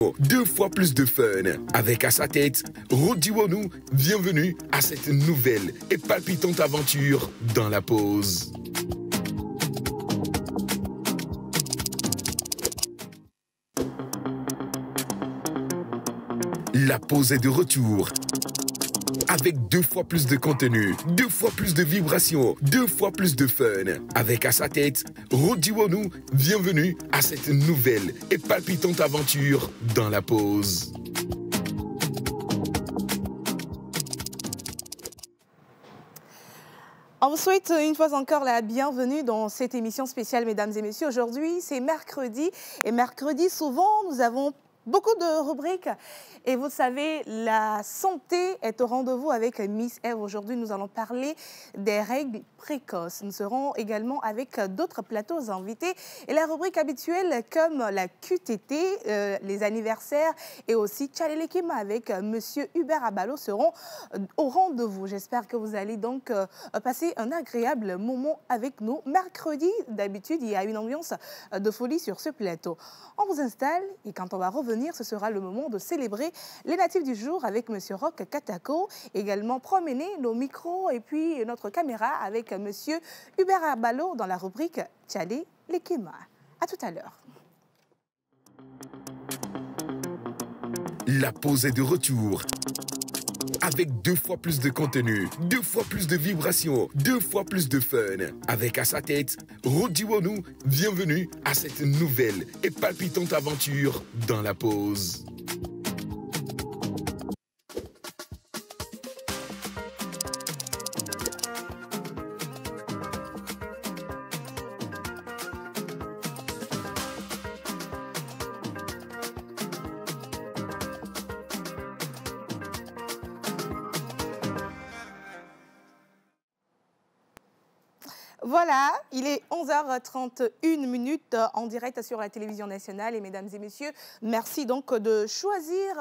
Deux fois plus de fun. Avec à sa tête, Rodi Wonou, bienvenue à cette nouvelle et palpitante aventure dans la pause. La pause est de retour. Avec deux fois plus de contenu, deux fois plus de vibrations, deux fois plus de fun. Avec à sa tête, Rodi Wonou, bienvenue à cette nouvelle et palpitante aventure dans la pause. On vous souhaite une fois encore la bienvenue dans cette émission spéciale, mesdames et messieurs. Aujourd'hui, c'est mercredi. Et mercredi, souvent, nous avons beaucoup de rubriques. Et vous savez, la santé est au rendez-vous avec Miss Eve. Aujourd'hui, nous allons parler des règles précoces. Nous serons également avec d'autres plateaux invités. Et la rubrique habituelle comme la QTT, les anniversaires et aussi Tchalelekema avec Monsieur Hubert Abalo seront au rendez-vous. J'espère que vous allez donc passer un agréable moment avec nous. Mercredi, d'habitude, il y a une ambiance de folie sur ce plateau. On vous installe et quand on va revenir, ce sera le moment de célébrer les natifs du jour avec M. Roch Katako, également promener nos micros et puis notre caméra avec M. Hubert Abalo dans la rubrique Tchalelekema. À tout à l'heure. La pause est de retour. Avec deux fois plus de contenu, deux fois plus de vibrations, deux fois plus de fun. Avec à sa tête, Rodi Wonou, bienvenue à cette nouvelle et palpitante aventure dans la pause. Voilà, il est 11h31 en direct sur la télévision nationale. Et mesdames et messieurs, merci donc de choisir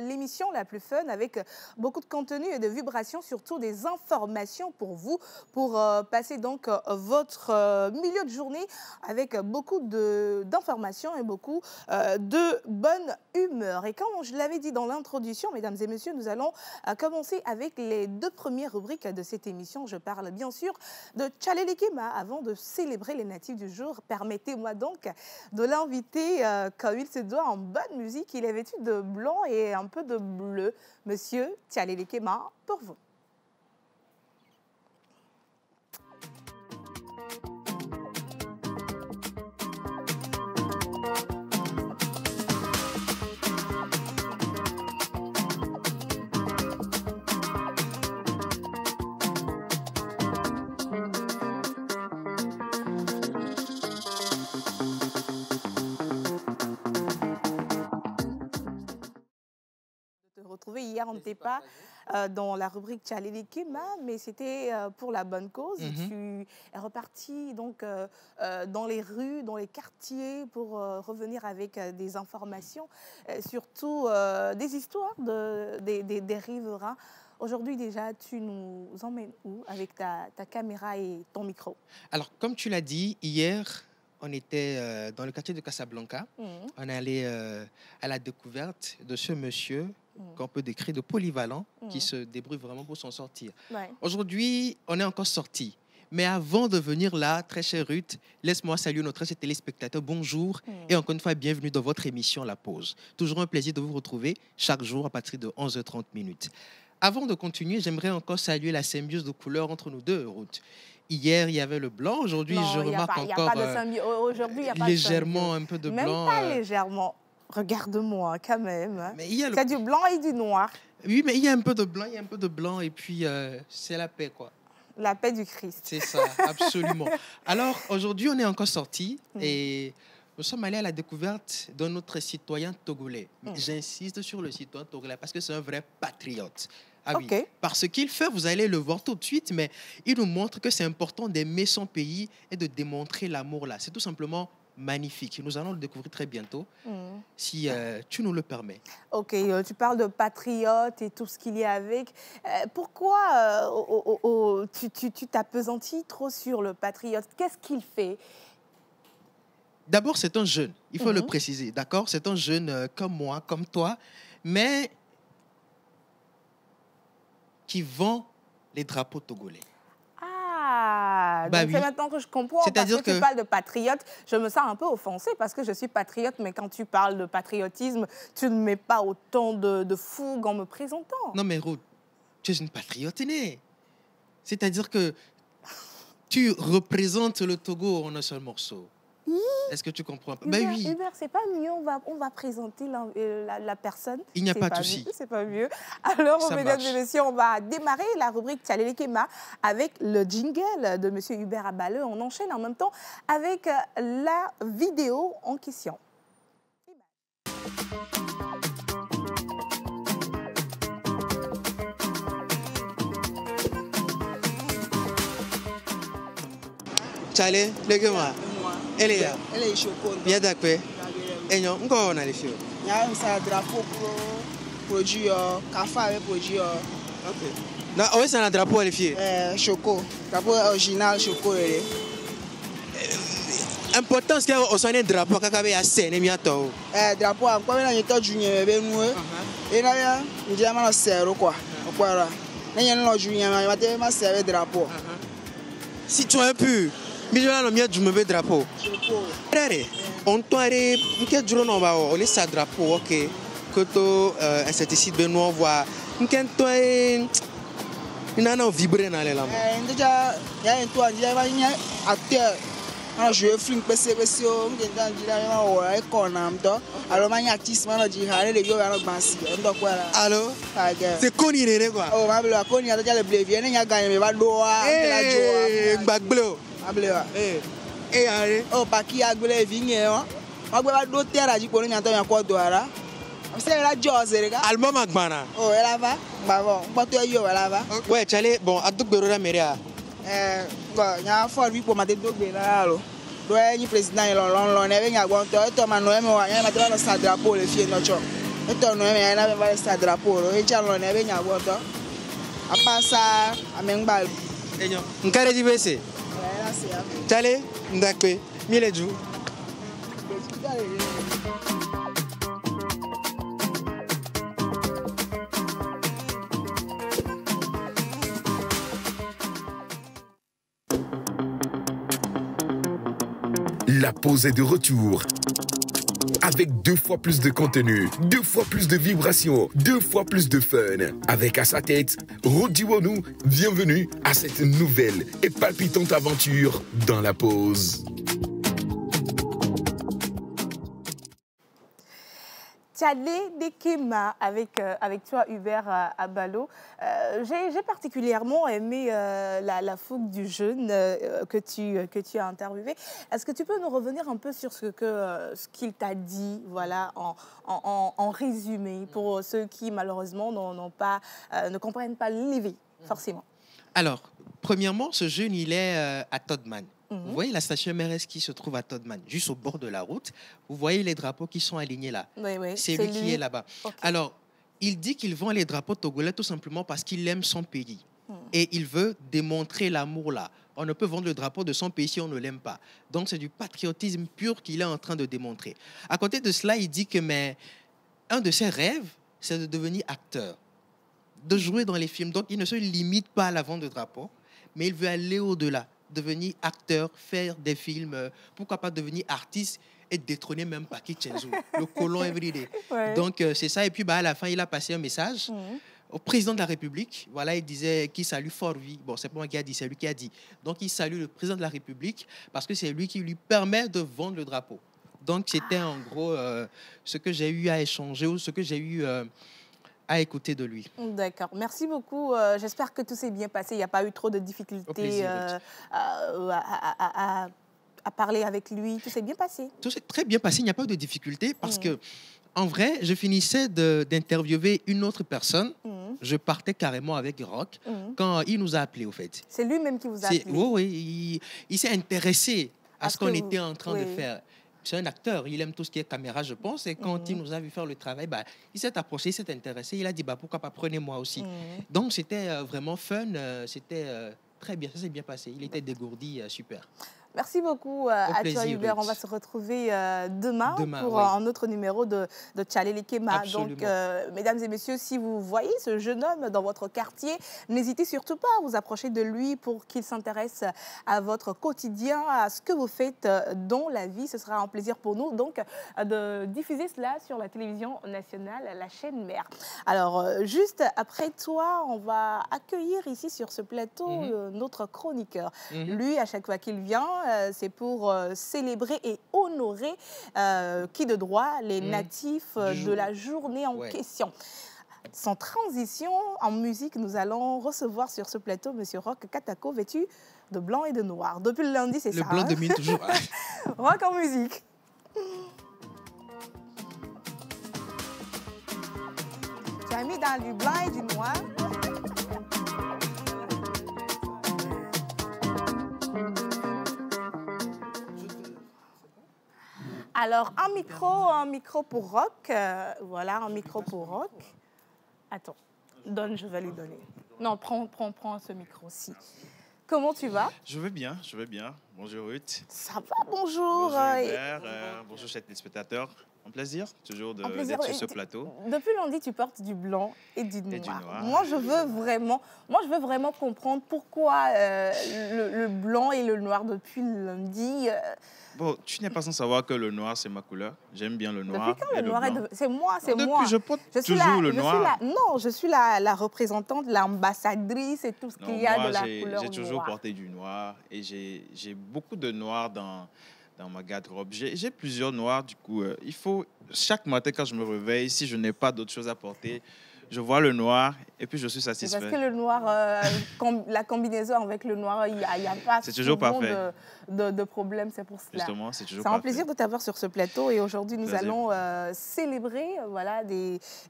l'émission la plus fun avec beaucoup de contenu et de vibrations, surtout des informations pour vous, pour passer donc votre milieu de journée avec beaucoup d'informations et beaucoup de bonne humeur. Et comme je l'avais dit dans l'introduction, mesdames et messieurs, nous allons commencer avec les deux premières rubriques de cette émission. Je parle bien sûr de Tchalelekema. Avant de célébrer les natifs du jour, permettez-moi donc de l'inviter comme il se doit en bonne musique. Il est vêtu de blanc et un peu de bleu. Monsieur Tchalelekema, pour vous. Hier, on n'était pas dans la rubrique Tchalelekema, mais c'était pour la bonne cause. Tu es reparti donc dans les rues, dans les quartiers pour revenir avec des informations, surtout des histoires des riverains. Aujourd'hui déjà, tu nous emmènes où avec ta caméra et ton micro? Alors, comme tu l'as dit, hier, on était dans le quartier de Casablanca. On est allé à la découverte de ce monsieur qu'on peut décrire de polyvalent, qui se débrouille vraiment pour s'en sortir. Ouais. Aujourd'hui, on est encore sorti. Mais avant de venir là, très chère Ruth, laisse-moi saluer notre téléspectateurs. Bonjour et encore une fois, bienvenue dans votre émission La Pause. Toujours un plaisir de vous retrouver chaque jour à partir de 11h30. Avant de continuer, j'aimerais encore saluer la symbiose de couleurs entre nous deux, Ruth. Hier, il y avait le blanc. Aujourd'hui, je remarque encore légèrement un peu de blanc. Même pas légèrement. Regarde-moi quand même. Mais il y a du blanc et du noir. Oui, mais il y a un peu de blanc, il y a un peu de blanc. Et puis, c'est la paix, quoi. La paix du Christ. C'est ça, absolument. Alors, aujourd'hui, on est encore sortis et nous sommes allés à la découverte d'un autre citoyen togolais. J'insiste sur le citoyen togolais parce que c'est un vrai patriote. Ah oui, par ce qu'il fait, vous allez le voir tout de suite, mais il nous montre que c'est important d'aimer son pays et de démontrer l'amour là. C'est tout simplement magnifique. Nous allons le découvrir très bientôt, si tu nous le permets. Ok, tu parles de patriote et tout ce qu'il y a avec. Pourquoi tu t'appesantis trop sur le patriote? Qu'est-ce qu'il fait? D'abord, c'est un jeune. Il faut le préciser, d'accord? C'est un jeune comme moi, comme toi, mais qui vend les drapeaux togolais. Ah, Bah donc oui. c'est maintenant que je comprends. C'est-à-dire Parce que tu parles de patriote, je me sens un peu offensée parce que je suis patriote, mais quand tu parles de patriotisme, tu ne mets pas autant de fougue en me présentant. Non, mais Ruth, tu es une patriote née. C'est-à-dire que tu représentes le Togo en un seul morceau. Est-ce que tu comprends? Ben oui. Hubert, c'est pas mieux, on va présenter la personne. Il n'y a C'est pas de souci. C'est pas mieux. Alors, Ça mesdames marche. et messieurs, on va démarrer la rubrique Tchalele Kema avec le jingle de monsieur Hubert Abaleux. On enchaîne en même temps avec la vidéo en question. Chale, legema. Ele ya. Ele shoko. Bien d'accord. Enyo, nko na le fio. Ya un drapeau pour produit kafa avec produit OK. Na o sa na drapeau le fio. choco. Drapeau original choco ele. Importance que o sa ne drapeau kaka be ya se ne mi ato. Drapeau en quoi na yeto junior be nu. E na ya, ndia ma na sero kwa. Okwara. Na yen lo junior ma te ma serve drapeau. Citoyen pur. Mi jona no mi adjume be drapeau. Choco. Rere. On toare nke duro no ba o le sa drapeau OK. Koto insecticide be no voit. Nke to e ina na vibrer na le la. Ndia ya en toi ndia ma nya acteur. On joue film PC o ngenda ndia ma o e kona mto. Alors ma nya artiste ma no ji ha le yo ya no gbansi. Ndo kwara. Allô? Kage. C'est koni rere quoi. Oh, ma blo ko ni ata le blevie ne nya ganye me ba do wa la Eh, jo. gbagble. Ma blo wa. Eh, are. Oh, pa ki agbele vinge o. Ma gbe ba do terra ji ko ni ata yan ko do ara. Am se la jo zere ga. Album agbana. Oh, ela va. Ba bon, gbo to yo ela va. Ouais, Chale, bon, aduk berora meria. Go nya for wi po ma te do gbe na lo. Do e ni president lon e be nya gbon to ma no e me wa nya ma te ba no sa drapeau le fie no cho. E to no e me na be ba sa drapeau ro e cha lon e be nya gbon to. Apa sa amengba. Enyo. Nkare di bese. Ela se a. Chale, ndakwe. Mileju. La pause est de retour. Avec 2 fois plus de contenu, 2 fois plus de vibrations, 2 fois plus de fun. Avec à sa tête, Rodi Wonou, bienvenue à cette nouvelle et palpitante aventure dans la pause. Tchalele Kema avec toi, Hubert Abaleux. J'ai particulièrement aimé la fougue du jeune que tu as interviewé. Est-ce que tu peux nous revenir un peu sur ce qu'il t'a dit, voilà, en résumé, pour ceux qui, malheureusement, ne comprennent pas l'IV, forcément? Alors, premièrement, ce jeune, il est à Todman. Vous voyez la station MRS qui se trouve à Todman, juste au bord de la route. Vous voyez les drapeaux qui sont alignés là. Oui, c'est lui qui est là-bas. Okay. Alors, il dit qu'il vend les drapeaux togolais tout simplement parce qu'il aime son pays. Et il veut démontrer l'amour là. On ne peut vendre le drapeau de son pays si on ne l'aime pas. Donc, c'est du patriotisme pur qu'il est en train de démontrer. À côté de cela, il dit que un de ses rêves, c'est de devenir acteur, de jouer dans les films. Donc, il ne se limite pas à la vente de drapeaux, mais il veut aller au-delà, devenir acteur, faire des films, pourquoi pas devenir artiste et détrôner même Paki Chenzo, le colon everyday. Ouais. Donc, c'est ça. Et puis, à la fin, il a passé un message au président de la République. Voilà, il disait qu'il salue fort vie. Bon, c'est pas moi qui a dit, c'est lui qui a dit. Donc, il salue le président de la République parce que c'est lui qui lui permet de vendre le drapeau. Donc, c'était en gros ce que j'ai eu à échanger ou ce que j'ai eu à écouter de lui. D'accord. Merci beaucoup. J'espère que tout s'est bien passé. Il n'y a pas eu trop de difficultés à parler avec lui. Tout s'est bien passé. Tout s'est très bien passé. Il n'y a pas eu de difficultés parce que, en vrai, je finissais d'interviewer une autre personne. Je partais carrément avec Rock quand il nous a appelés, au fait. C'est lui-même qui vous a appelé. Oui, il s'est intéressé à ce qu'on était en train de faire. C'est un acteur, il aime tout ce qui est caméra, je pense. Et quand il nous a vu faire le travail, il s'est approché, il s'est intéressé. Il a dit, pourquoi pas, prenez-moi aussi. Donc, c'était vraiment fun. C'était très bien, ça s'est bien passé. Il était dégourdi, super. Merci beaucoup Au à toi, plaisir, Hubert. On Ruth. va se retrouver demain pour oui. un autre numéro de Tchalé Kema. Absolument. Donc, mesdames et messieurs, si vous voyez ce jeune homme dans votre quartier, n'hésitez surtout pas à vous approcher de lui pour qu'il s'intéresse à votre quotidien, à ce que vous faites dans la vie. Ce sera un plaisir pour nous donc de diffuser cela sur la télévision nationale, la chaîne mère. Alors, juste après toi, on va accueillir ici sur ce plateau notre chroniqueur. Lui, à chaque fois qu'il vient, c'est pour célébrer et honorer qui de droit les natifs de la journée en question. Sans transition, en musique, nous allons recevoir sur ce plateau M. Roch Katako, vêtu de blanc et de noir. Depuis le lundi, c'est ça. Le blanc domine toujours. Roch en musique. Tu as mis dans du blanc et du noir. Alors, un micro pour Roch. Voilà, un micro pour Roch. Attends, donne, je vais lui donner. Non, prends ce micro-ci. Comment tu vas? Je vais bien, je vais bien. Bonjour Ruth. Ça va, bonjour. Bonjour Hubert, bonjour chers téléspectateurs. Un plaisir toujours d'être sur ce plateau. Depuis lundi, tu portes du blanc et du noir. Et du noir. Moi, je veux vraiment comprendre pourquoi le blanc et le noir depuis lundi. Bon, tu n'es pas sans savoir que le noir, c'est ma couleur. J'aime bien le noir. Depuis quand le noir blanc. c'est moi, c'est Depuis, moi. je porte toujours le noir. Non, je suis la représentante, l'ambassadrice et tout ce qu'il y a de la couleur noire. J'ai toujours porté du noir et j'ai beaucoup de noir dans ma garde-robe. J'ai plusieurs noirs, du coup, il faut, chaque matin quand je me réveille, si je n'ai pas d'autre chose à porter, je vois le noir et puis je suis satisfait. Parce que le noir, la combinaison avec le noir, il n'y a pas toujours parfait. De problème, c'est pour cela. Justement, c'est toujours C'est un parfait. plaisir de t'avoir sur ce plateau et aujourd'hui nous Plaisir. allons célébrer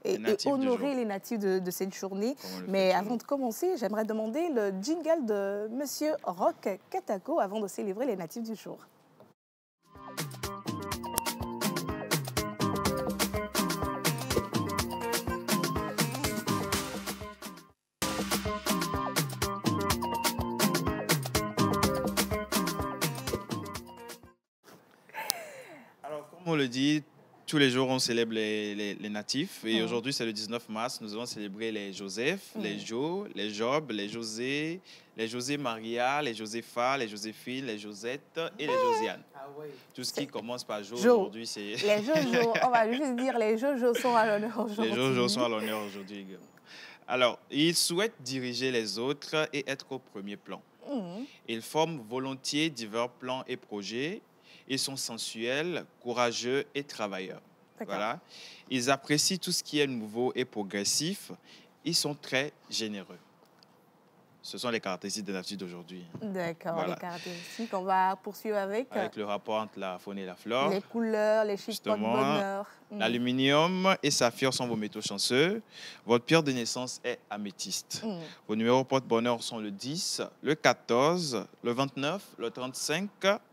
et honorer les natifs de cette journée. Mais avant de commencer, j'aimerais demander le jingle de Monsieur Roch Katako avant de célébrer les natifs du jour. Alors, comme on le dit, tous les jours, on célèbre les natifs. Et aujourd'hui, c'est le 19 mars. Nous allons célébrer les Joseph, les Jo, les Job, les José, les José Maria, les Josépha, les Joséphine, les Josette et les Josiane. Tout ce qui commence par Jo aujourd'hui, c'est... Les Jojo, on va juste dire les Jojo sont à l'honneur aujourd'hui. Les Jojo sont à l'honneur aujourd'hui également. Alors, ils souhaitent diriger les autres et être au premier plan. Ils forment volontiers divers plans et projets. Ils sont sensuels, courageux et travailleurs. Voilà. Ils apprécient tout ce qui est nouveau et progressif. Ils sont très généreux. Ce sont les caractéristiques des natifs d'aujourd'hui. D'accord, Voilà. les caractéristiques. On va poursuivre avec le rapport entre la faune et la flore. les couleurs, les chiffres de bonheur. L'aluminium et saphir sont vos métaux chanceux. Votre pierre de naissance est améthyste. Vos numéros porte-bonheur sont le 10, le 14, le 29, le 35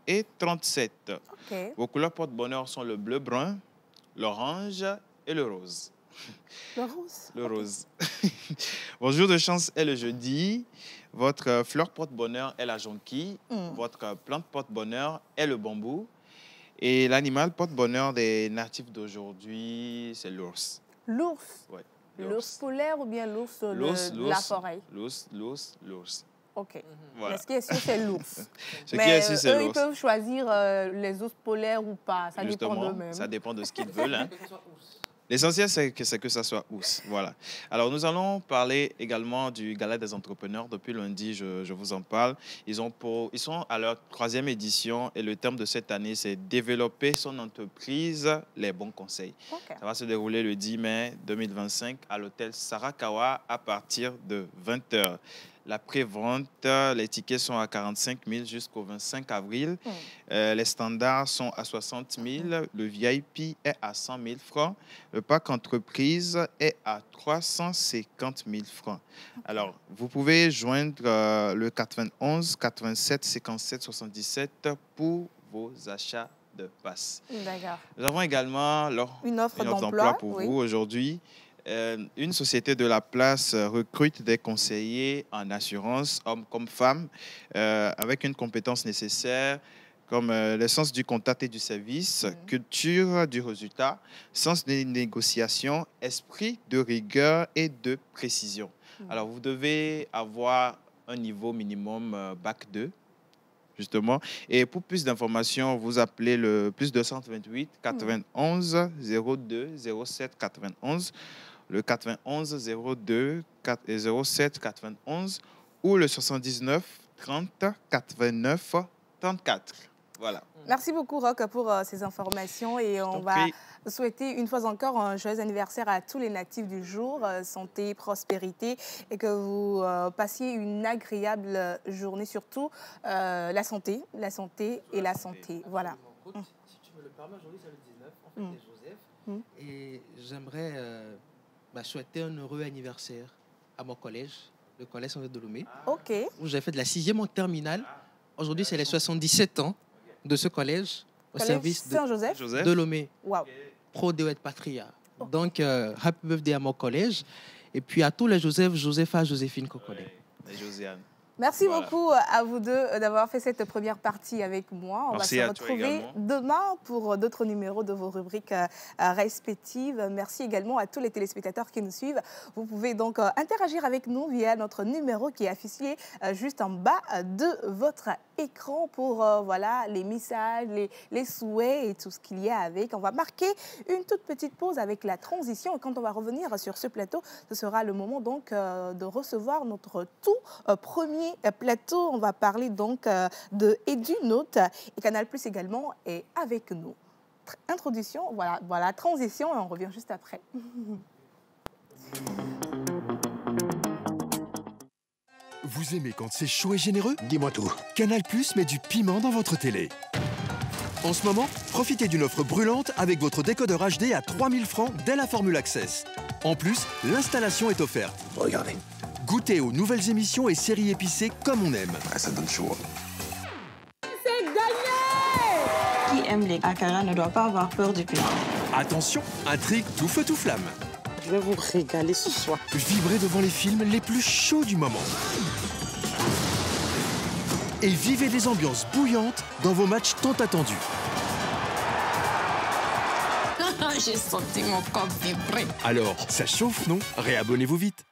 et 37. Okay. Vos couleurs porte-bonheur sont le bleu-brun, l'orange et le rose. Le rose. Le rose. Votre jour de chance est le jeudi. Votre fleur porte-bonheur est la jonquille. Votre plante porte-bonheur est le bambou. Et l'animal porte-bonheur des natifs d'aujourd'hui, c'est l'ours. L'ours. Ouais, L'ours polaire ou bien l'ours de la forêt? L'ours. OK. Voilà. Mais ce qui est sûr, c'est l'ours. Ce qui est sûr, c'est eux, ils l'ours. peuvent choisir les ours polaires ou pas. Ça dépend Justement, d'eux-mêmes. ça dépend de ce qu'ils veulent. Hein. L'essentiel, c'est que ça soit ours. Voilà. Alors, nous allons parler également du Gala des entrepreneurs. Depuis lundi, je vous en parle. Ils sont à leur 3e édition et le thème de cette année, c'est « Développer son entreprise, les bons conseils ». Okay. Ça va se dérouler le 10 mai 2025 à l'hôtel Sarakawa à partir de 20h. La pré-vente, les tickets sont à 45 000 jusqu'au 25 avril. Les standards sont à 60 000. Le VIP est à 100 000 francs. Le pack entreprise est à 350 000 francs. Alors, vous pouvez joindre le 91 87 57 77 pour vos achats de passes. D'accord. Nous avons également une offre d'emploi pour vous aujourd'hui. Une société de la place recrute des conseillers en assurance, hommes comme femmes, avec une compétence nécessaire. comme le sens du contact et du service, culture du résultat, sens des négociations, esprit de rigueur et de précision. Alors, vous devez avoir un niveau minimum Bac 2, justement. Et pour plus d'informations, vous appelez le plus 228 91 02 07 91, le 91 02 07 91 ou le 79 30 89 34. Voilà. Merci beaucoup, Roch, pour ces informations. Et on va souhaiter une fois encore un joyeux anniversaire à tous les natifs du jour. Santé, prospérité et que vous passiez une agréable journée. Surtout la santé et la santé. Voilà. Si tu me le permets, aujourd'hui c'est le 19, en fait, c'est Joseph. Et j'aimerais souhaiter un heureux anniversaire à mon collège, le collège Saint-Joseph de Lomé, où j'ai fait de la 6e en terminale. Aujourd'hui, c'est les 77 ans de ce collège au service de Lomé, Pro Deouet Patria. Donc, happy birthday à mon collège. Et puis à tous les Joseph, Josepha, Joséphine qu'on connaît. Et Josiane. Merci beaucoup à vous deux d'avoir fait cette première partie avec moi. On va se retrouver demain pour d'autres numéros de vos rubriques respectives. Merci également à tous les téléspectateurs qui nous suivent. Vous pouvez donc interagir avec nous via notre numéro qui est affiché juste en bas de votre écran pour voilà, les messages, les souhaits et tout ce qu'il y a avec. On va marquer une toute petite pause avec la transition. Et quand on va revenir sur ce plateau, ce sera le moment donc de recevoir notre tout premier plateau. On va parler donc de EduNote et Canal+ également est avec nous. Introduction, voilà, transition et on revient juste après. Vous aimez quand c'est chaud et généreux? Dis-moi tout. Canal+ met du piment dans votre télé. En ce moment, profitez d'une offre brûlante avec votre décodeur HD à 3000 francs dès la formule Access. En plus, l'installation est offerte. Regardez. Goûtez aux nouvelles émissions et séries épicées comme on aime. Ah, ça donne chaud. C'est gagné! Qui aime les akara ne doit pas avoir peur du piment. Attention, intrigue tout feu tout flamme. Je vais vous régaler ce soir. Vibrez devant les films les plus chauds du moment. Et vivez des ambiances bouillantes dans vos matchs tant attendus. J'ai senti mon corps vibrer. Alors, ça chauffe, non? Réabonnez-vous vite.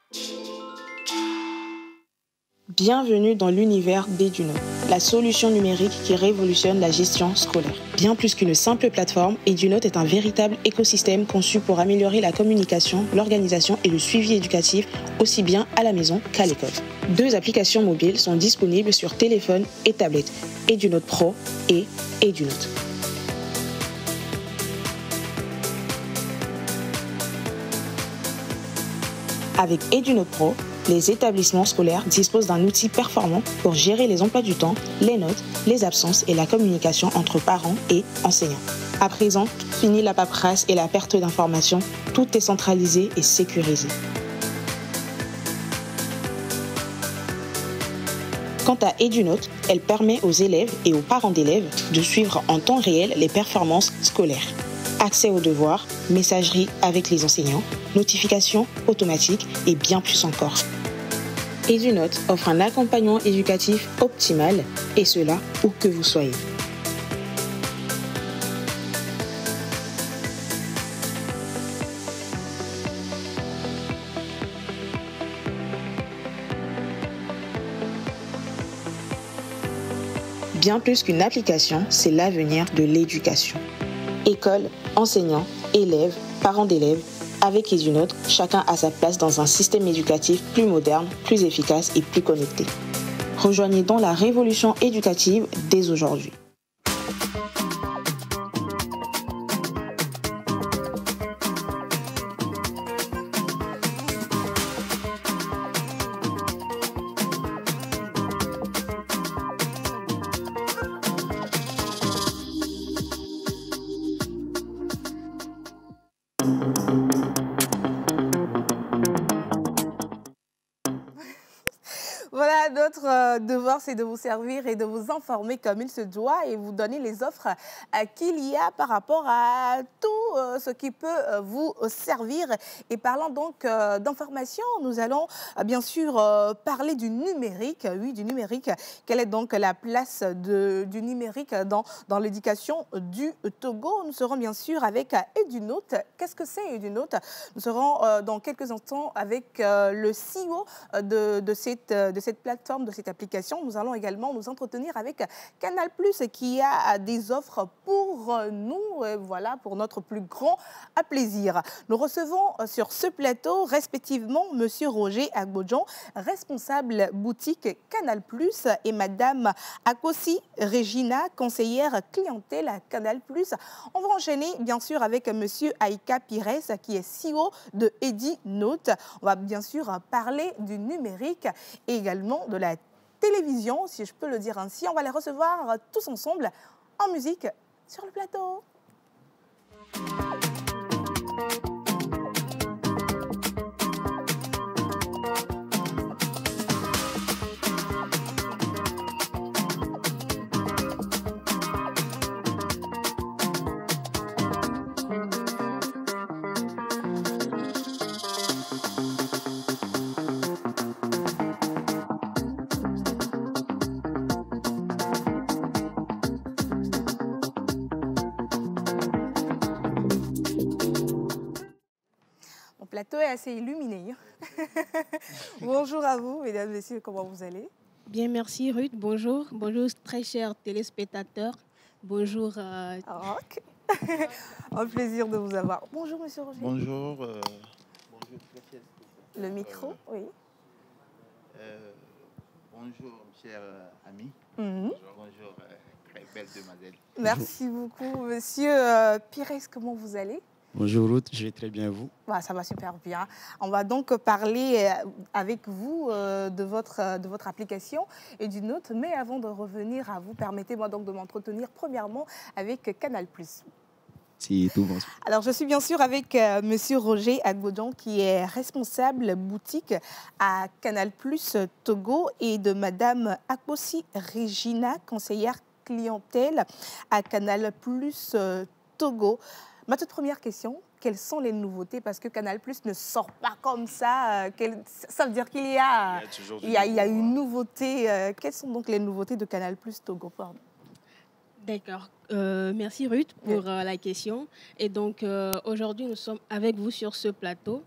Bienvenue dans l'univers d'EduNote, la solution numérique qui révolutionne la gestion scolaire. Bien plus qu'une simple plateforme, EduNote est un véritable écosystème conçu pour améliorer la communication, l'organisation et le suivi éducatif, aussi bien à la maison qu'à l'école. 2 applications mobiles sont disponibles sur téléphone et tablette, EduNote Pro et EduNote. Avec EduNote Pro, les établissements scolaires disposent d'un outil performant pour gérer les emplois du temps, les notes, les absences et la communication entre parents et enseignants. À présent, fini la paperasse et la perte d'informations, tout est centralisé et sécurisé. Quant à EduNote, elle permet aux élèves et aux parents d'élèves de suivre en temps réel les performances scolaires. Accès aux devoirs, messagerie avec les enseignants, notifications automatiques et bien plus encore. EduNote offre un accompagnement éducatif optimal, et cela où que vous soyez. Bien plus qu'une application, c'est l'avenir de l'éducation. École, enseignants, élèves, parents d'élèves, avec EduNote, chacun a sa place dans un système éducatif plus moderne, plus efficace et plus connecté. Rejoignez donc la révolution éducative dès aujourd'hui. devoir, c'est de vous servir et de vous informer comme il se doit et vous donner les offres qu'il y a par rapport à tout ce qui peut vous servir. Et parlant donc d'information, nous allons bien sûr parler du numérique. Oui, du numérique. Quelle est donc la place du numérique dans l'éducation du Togo? Nous serons bien sûr avec Edunote. Qu'est-ce que c'est Edunote? Nous serons dans quelques instants avec le CEO de cette plateforme, de cette application. Nous allons également nous entretenir avec Canal+, qui a des offres pour nous, voilà, pour notre plus grand plaisir. Nous recevons sur ce plateau respectivement Monsieur Roger Agbodjon, responsable boutique Canal+, et Madame Akosi Regina, conseillère clientèle à Canal+. On va enchaîner bien sûr avec Monsieur Aïka Pires, qui est CEO de Edunote. On va bien sûr parler du numérique et également de la télévision, si je peux le dire ainsi. On va les recevoir tous ensemble en musique sur le plateau. Mon plateau est assez illuminé. Bonjour à vous, mesdames, messieurs, comment vous allez? Bien, merci Ruth. Bonjour. Bonjour, très chers téléspectateurs. Bonjour. Ok. Un plaisir de vous avoir. Bonjour, monsieur Roger. Bonjour. Bonjour. Le micro, oui. Bonjour, chers amis. Bonjour, très belle demoiselle. Merci beaucoup, monsieur Pires. Comment vous allez? Bonjour Ruth, je vais très bien, vous? Bah, ça va super bien. On va donc parler avec vous de votre application Edunote. Mais avant de revenir à vous, permettez-moi donc de m'entretenir premièrement avec Canal+. Si, tout bon. Alors, je suis bien sûr avec monsieur Roger Agbodjon, qui est responsable boutique à Canal+ Togo, et de madame Akosi Regina, conseillère clientèle à Canal+ Togo. Ma toute première question, quelles sont les nouveautés? Parce que Canal+ ne sort pas comme ça. Ça veut dire qu'il y a une nouveauté. Quelles sont donc les nouveautés de Canal+ Togo? D'accord. Merci Ruth pour la question. Et donc, aujourd'hui, nous sommes avec vous sur ce plateau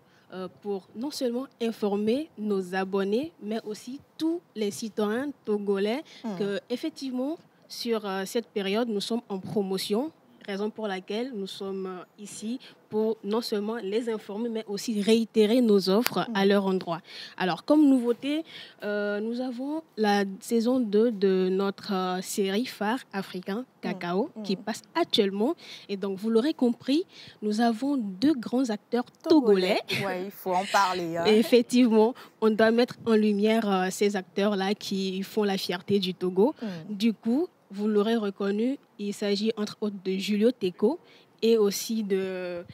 pour non seulement informer nos abonnés, mais aussi tous les citoyens togolais que, effectivement, sur cette période, nous sommes en promotion. Raison pour laquelle nous sommes ici pour non seulement les informer, mais aussi réitérer nos offres à leur endroit. Alors, comme nouveauté, nous avons la saison 2 de notre série phare africain, Cacao, qui passe actuellement. Et donc, vous l'aurez compris, nous avons deux grands acteurs togolais. Oui, il faut en parler. Hein. Et effectivement, on doit mettre en lumière ces acteurs-là qui font la fierté du Togo. Du coup, vous l'aurez reconnu, il s'agit entre autres de Julio Teko et aussi de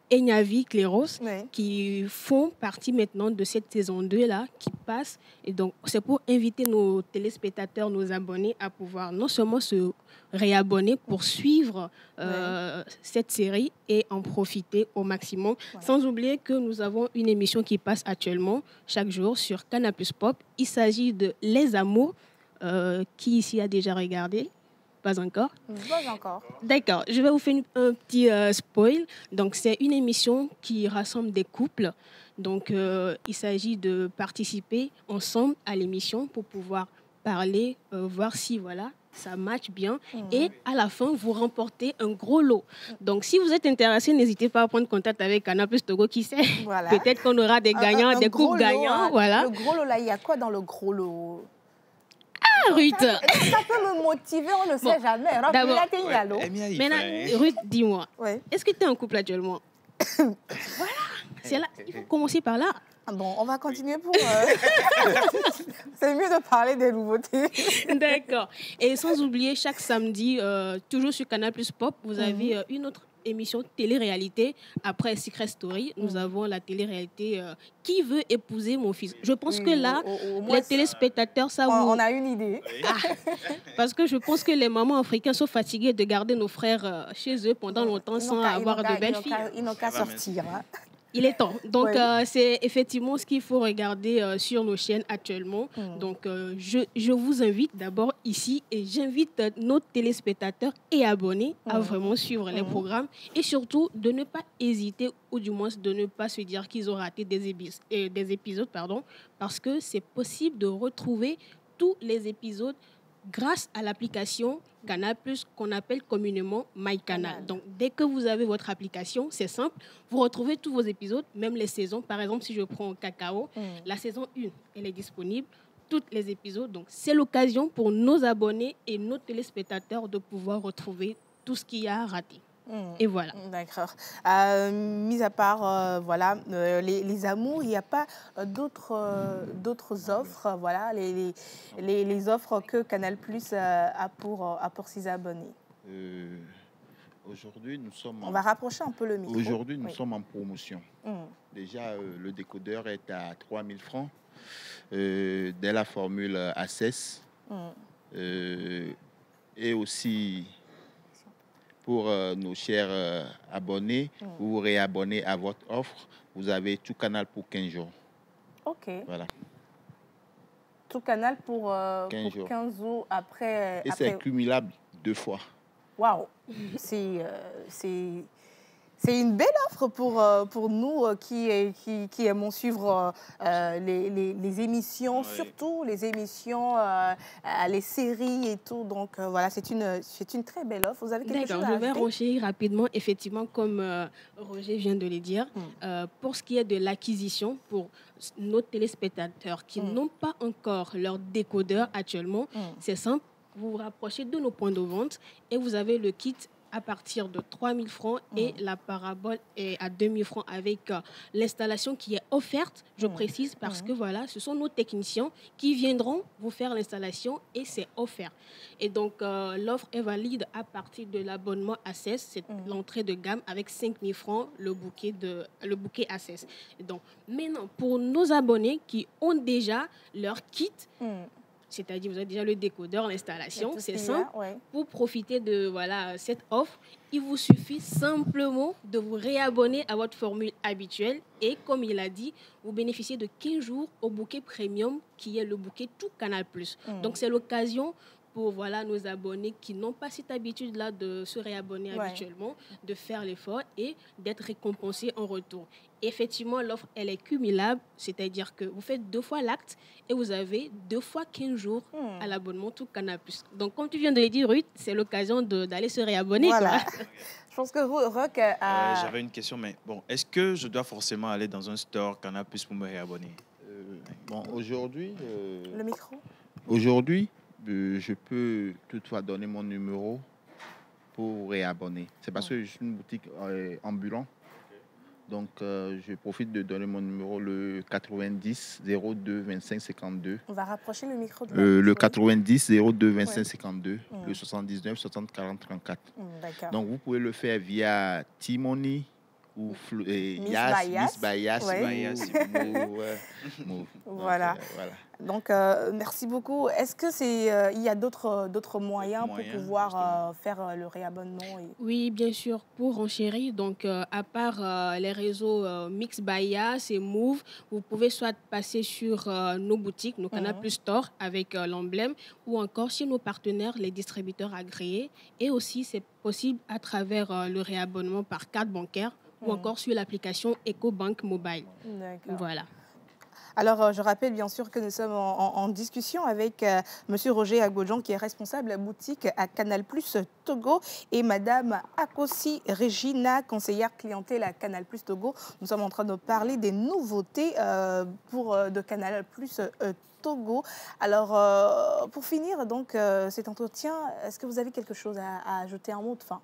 Enyavi Kleros, qui font partie maintenant de cette saison 2-là qui passe. Et donc, c'est pour inviter nos téléspectateurs, nos abonnés à pouvoir non seulement se réabonner pour suivre cette série et en profiter au maximum. Sans oublier que nous avons une émission qui passe actuellement chaque jour sur Canal+ Pop. Il s'agit de Les Amours. Qui ici a déjà regardé? Pas encore? Pas encore. D'accord, je vais vous faire un petit spoil. Donc, c'est une émission qui rassemble des couples. Donc, il s'agit de participer ensemble à l'émission pour pouvoir parler, voir si voilà, ça match bien. Et à la fin, vous remportez un gros lot. Donc, si vous êtes intéressé, n'hésitez pas à prendre contact avec Canal+ Togo, qui sait. Voilà. Peut-être qu'on aura des gagnants, des couples gagnants. Hein. Voilà. Le gros lot, là, il y a quoi dans le gros lot? Ah, Ruth! Ça peut me motiver, on ne sait jamais. D'abord, maintenant, Ruth, dis-moi, est-ce que tu es en couple actuellement? Voilà, c'est là. Il faut commencer par là. Bon, on va continuer pour... C'est mieux de parler des nouveautés. D'accord. Et sans oublier, chaque samedi, toujours sur Canal+ Pop, vous avez une autre émission télé-réalité. Après Secret Story, nous avons la télé-réalité Qui veut épouser mon fils. Je pense que là, les téléspectateurs, ça on a une idée. Parce que je pense que les mamans africaines sont fatiguées de garder nos frères chez eux pendant longtemps sans avoir de belles filles. Ils n'ont qu'à sortir. Hein. Il est temps. Donc, c'est effectivement ce qu'il faut regarder sur nos chaînes actuellement. Donc, je vous invite d'abord ici et j'invite nos téléspectateurs et abonnés à vraiment suivre les programmes et surtout de ne pas hésiter ou du moins de ne pas se dire qu'ils ont raté des épisodes, parce que c'est possible de retrouver tous les épisodes grâce à l'application Canal+, qu'on appelle communément MyCanal. Donc, dès que vous avez votre application, c'est simple, vous retrouvez tous vos épisodes, même les saisons. Par exemple, si je prends Cacao, la saison 1, elle est disponible, tous les épisodes. Donc, c'est l'occasion pour nos abonnés et nos téléspectateurs de pouvoir retrouver tout ce qu'il y a raté. Et voilà. D'accord. Mis à part les amours, il n'y a pas d'autres offres, voilà, les offres que Canal+ a pour ses abonnés. Aujourd'hui, nous sommes. On va rapprocher un peu le micro. Aujourd'hui, nous sommes en promotion. Déjà, le décodeur est à 3 000 francs dès la formule Access. Et aussi. Pour nos chers abonnés, vous vous réabonnez à votre offre. Vous avez tout canal pour 15 jours. OK. Voilà. Tout canal pour 15 jours après. Et c'est cumulable 2 fois. Waouh. C'est une belle offre pour nous qui aimons suivre les émissions, surtout les émissions, les séries et tout. Donc voilà, c'est une très belle offre. Vous avez quelque chose à ajouter ? Je vais renchérir rapidement, effectivement, comme Roger vient de le dire. Pour ce qui est de l'acquisition, pour nos téléspectateurs qui n'ont pas encore leur décodeur actuellement, c'est simple. Vous vous rapprochez de nos points de vente et vous avez le kit à partir de 3 000 francs et la parabole est à 2 000 francs avec l'installation qui est offerte, je précise, parce que voilà, ce sont nos techniciens qui viendront vous faire l'installation et c'est offert. Et donc, l'offre est valide à partir de l'abonnement Access, c'est l'entrée de gamme avec 5 000 francs, le bouquet Access. Et donc, maintenant, pour nos abonnés qui ont déjà leur kit, c'est-à-dire vous avez déjà le décodeur, l'installation, c'est simple. Pour profiter de cette offre, il vous suffit simplement de vous réabonner à votre formule habituelle et comme il a dit, vous bénéficiez de 15 jours au bouquet premium qui est le bouquet tout Canal+. Donc c'est l'occasion pour nos abonnés qui n'ont pas cette habitude-là de se réabonner habituellement, de faire l'effort et d'être récompensés en retour. Effectivement, l'offre, elle est cumulable, c'est-à-dire que vous faites 2 fois l'acte et vous avez 2 fois 15 jours à l'abonnement tout Canal+. Donc, comme tu viens de le dire, Ruth, c'est l'occasion d'aller se réabonner. Voilà. Je pense que Rock a... J'avais une question, mais bon, est-ce que je dois forcément aller dans un store Canal+ pour me réabonner? Bon, aujourd'hui... Le micro? Aujourd'hui, je peux toutefois donner mon numéro pour réabonner. C'est parce que je suis une boutique ambulante. Donc, je profite de donner mon numéro, le 90 02 25 52. On va rapprocher le micro de le 90 02 25 52, le 79 60 40 34. D'accord. Donc, vous pouvez le faire via Timoni ou Miss Bayas. Voilà. Donc, merci beaucoup. Est-ce que il y a d'autres moyens pour pouvoir faire le réabonnement Oui, bien sûr. Pour enchérir, donc à part les réseaux Mix Bias et Move, vous pouvez soit passer sur nos boutiques, nos Canal+ Store avec l'emblème, ou encore chez nos partenaires, les distributeurs agréés. Et aussi, c'est possible à travers le réabonnement par carte bancaire ou encore sur l'application EcoBank Mobile. D'accord. Voilà. Alors, je rappelle bien sûr que nous sommes en discussion avec Monsieur Roger Agbodjan, qui est responsable de la boutique à Canal+ Togo, et Madame Akosi Regina, conseillère clientèle à Canal+ Togo. Nous sommes en train de parler des nouveautés de Canal+ Togo. Alors, pour finir donc cet entretien, est-ce que vous avez quelque chose à ajouter, un mot de fin?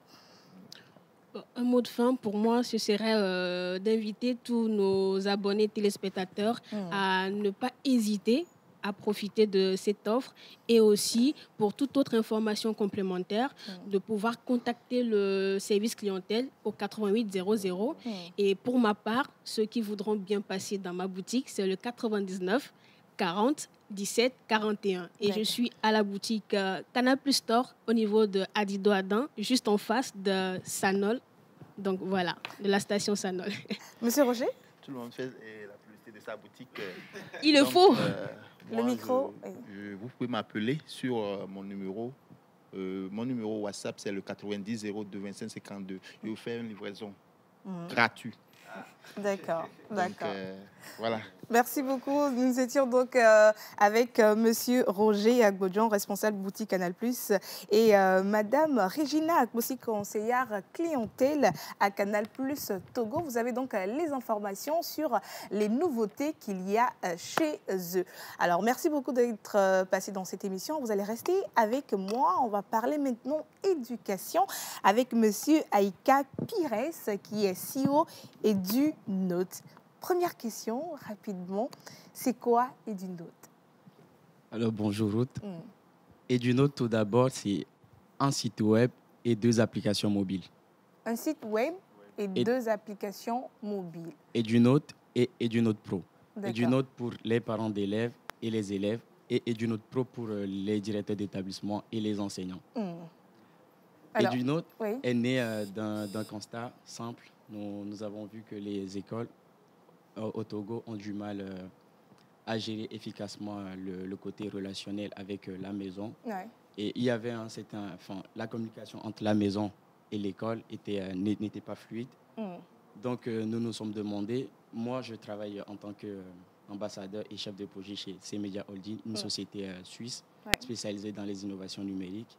Un mot de fin, pour moi, ce serait d'inviter tous nos abonnés téléspectateurs à ne pas hésiter à profiter de cette offre et aussi pour toute autre information complémentaire, de pouvoir contacter le service clientèle au 8800. Et pour ma part, ceux qui voudront bien passer dans ma boutique, c'est le 99 40 17 41. Et je suis à la boutique Canal Plus Store au niveau de Adido Adam, juste en face de Sanol. Donc voilà, de la station Sanol. Monsieur Roger? Tout le monde fait la publicité de sa boutique. Il le faut. Le micro. Vous pouvez m'appeler sur mon numéro. Mon numéro WhatsApp, c'est le 90 02 25 52. Je vous fais une livraison gratuite. D'accord, d'accord. Voilà. Merci beaucoup. Nous étions donc avec Monsieur Roger Agbodjan, responsable boutique Canal+, et Madame Regina Akbossi, conseillère clientèle à Canal+ Togo. Vous avez donc les informations sur les nouveautés qu'il y a chez eux. Alors, merci beaucoup d'être passé dans cette émission. Vous allez rester avec moi. On va parler maintenant éducation avec Monsieur Aïka Pires, qui est CEO EduNote. Première question, rapidement, c'est quoi EduNote? Alors, bonjour Ruth. EduNote, tout d'abord, c'est un site web et 2 applications mobiles. Un site web et 2 applications mobiles. EduNote et EduNote Pro. EduNote pour les parents d'élèves et les élèves, et EduNote Pro pour les directeurs d'établissement et les enseignants. EduNote est né d'un constat simple. Nous avons vu que les écoles au Togo ont du mal à gérer efficacement le côté relationnel avec la maison. Et il y avait la communication entre la maison et l'école n'était pas fluide. Donc nous nous sommes demandé, moi je travaille en tant qu'ambassadeur et chef de projet chez C-Media Holding, une société suisse spécialisée dans les innovations numériques.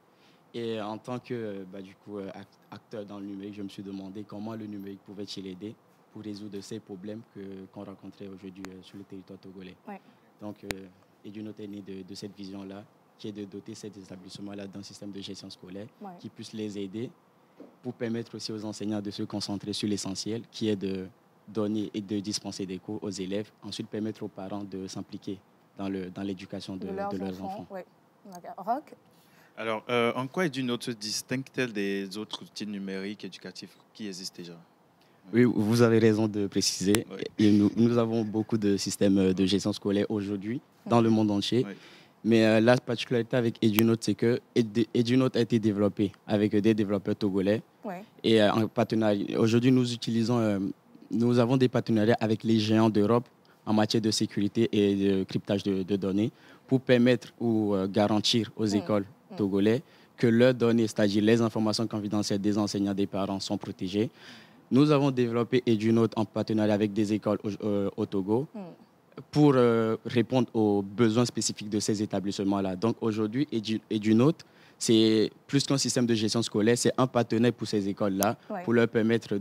Et en tant que acteur dans le numérique, je me suis demandé comment le numérique pouvait-il aider pour résoudre ces problèmes qu'on rencontrait aujourd'hui sur le territoire togolais. Donc, EduNote est né de cette vision-là, qui est de doter ces établissements-là d'un système de gestion scolaire qui puisse les aider pour permettre aussi aux enseignants de se concentrer sur l'essentiel, qui est de donner et de dispenser des cours aux élèves, ensuite permettre aux parents de s'impliquer dans l'éducation de leurs enfants. Roch? Alors, en quoi EduNote se distingue-t-elle des autres outils numériques éducatifs qui existent déjà? Oui, vous avez raison de préciser. Et nous avons beaucoup de systèmes de gestion scolaire aujourd'hui dans le monde entier. Mais la particularité avec EduNote, c'est que EduNote a été développé avec des développeurs togolais. Et en partenariat. Aujourd'hui, nous avons des partenariats avec les géants d'Europe en matière de sécurité et de cryptage de données pour permettre ou garantir aux écoles togolais que leurs données, c'est-à-dire les informations confidentielles des enseignants, des parents, sont protégées. Nous avons développé EduNote en partenariat avec des écoles au Togo pour répondre aux besoins spécifiques de ces établissements-là. Donc aujourd'hui, EduNote, c'est plus qu'un système de gestion scolaire, c'est un partenaire pour ces écoles-là, pour leur permettre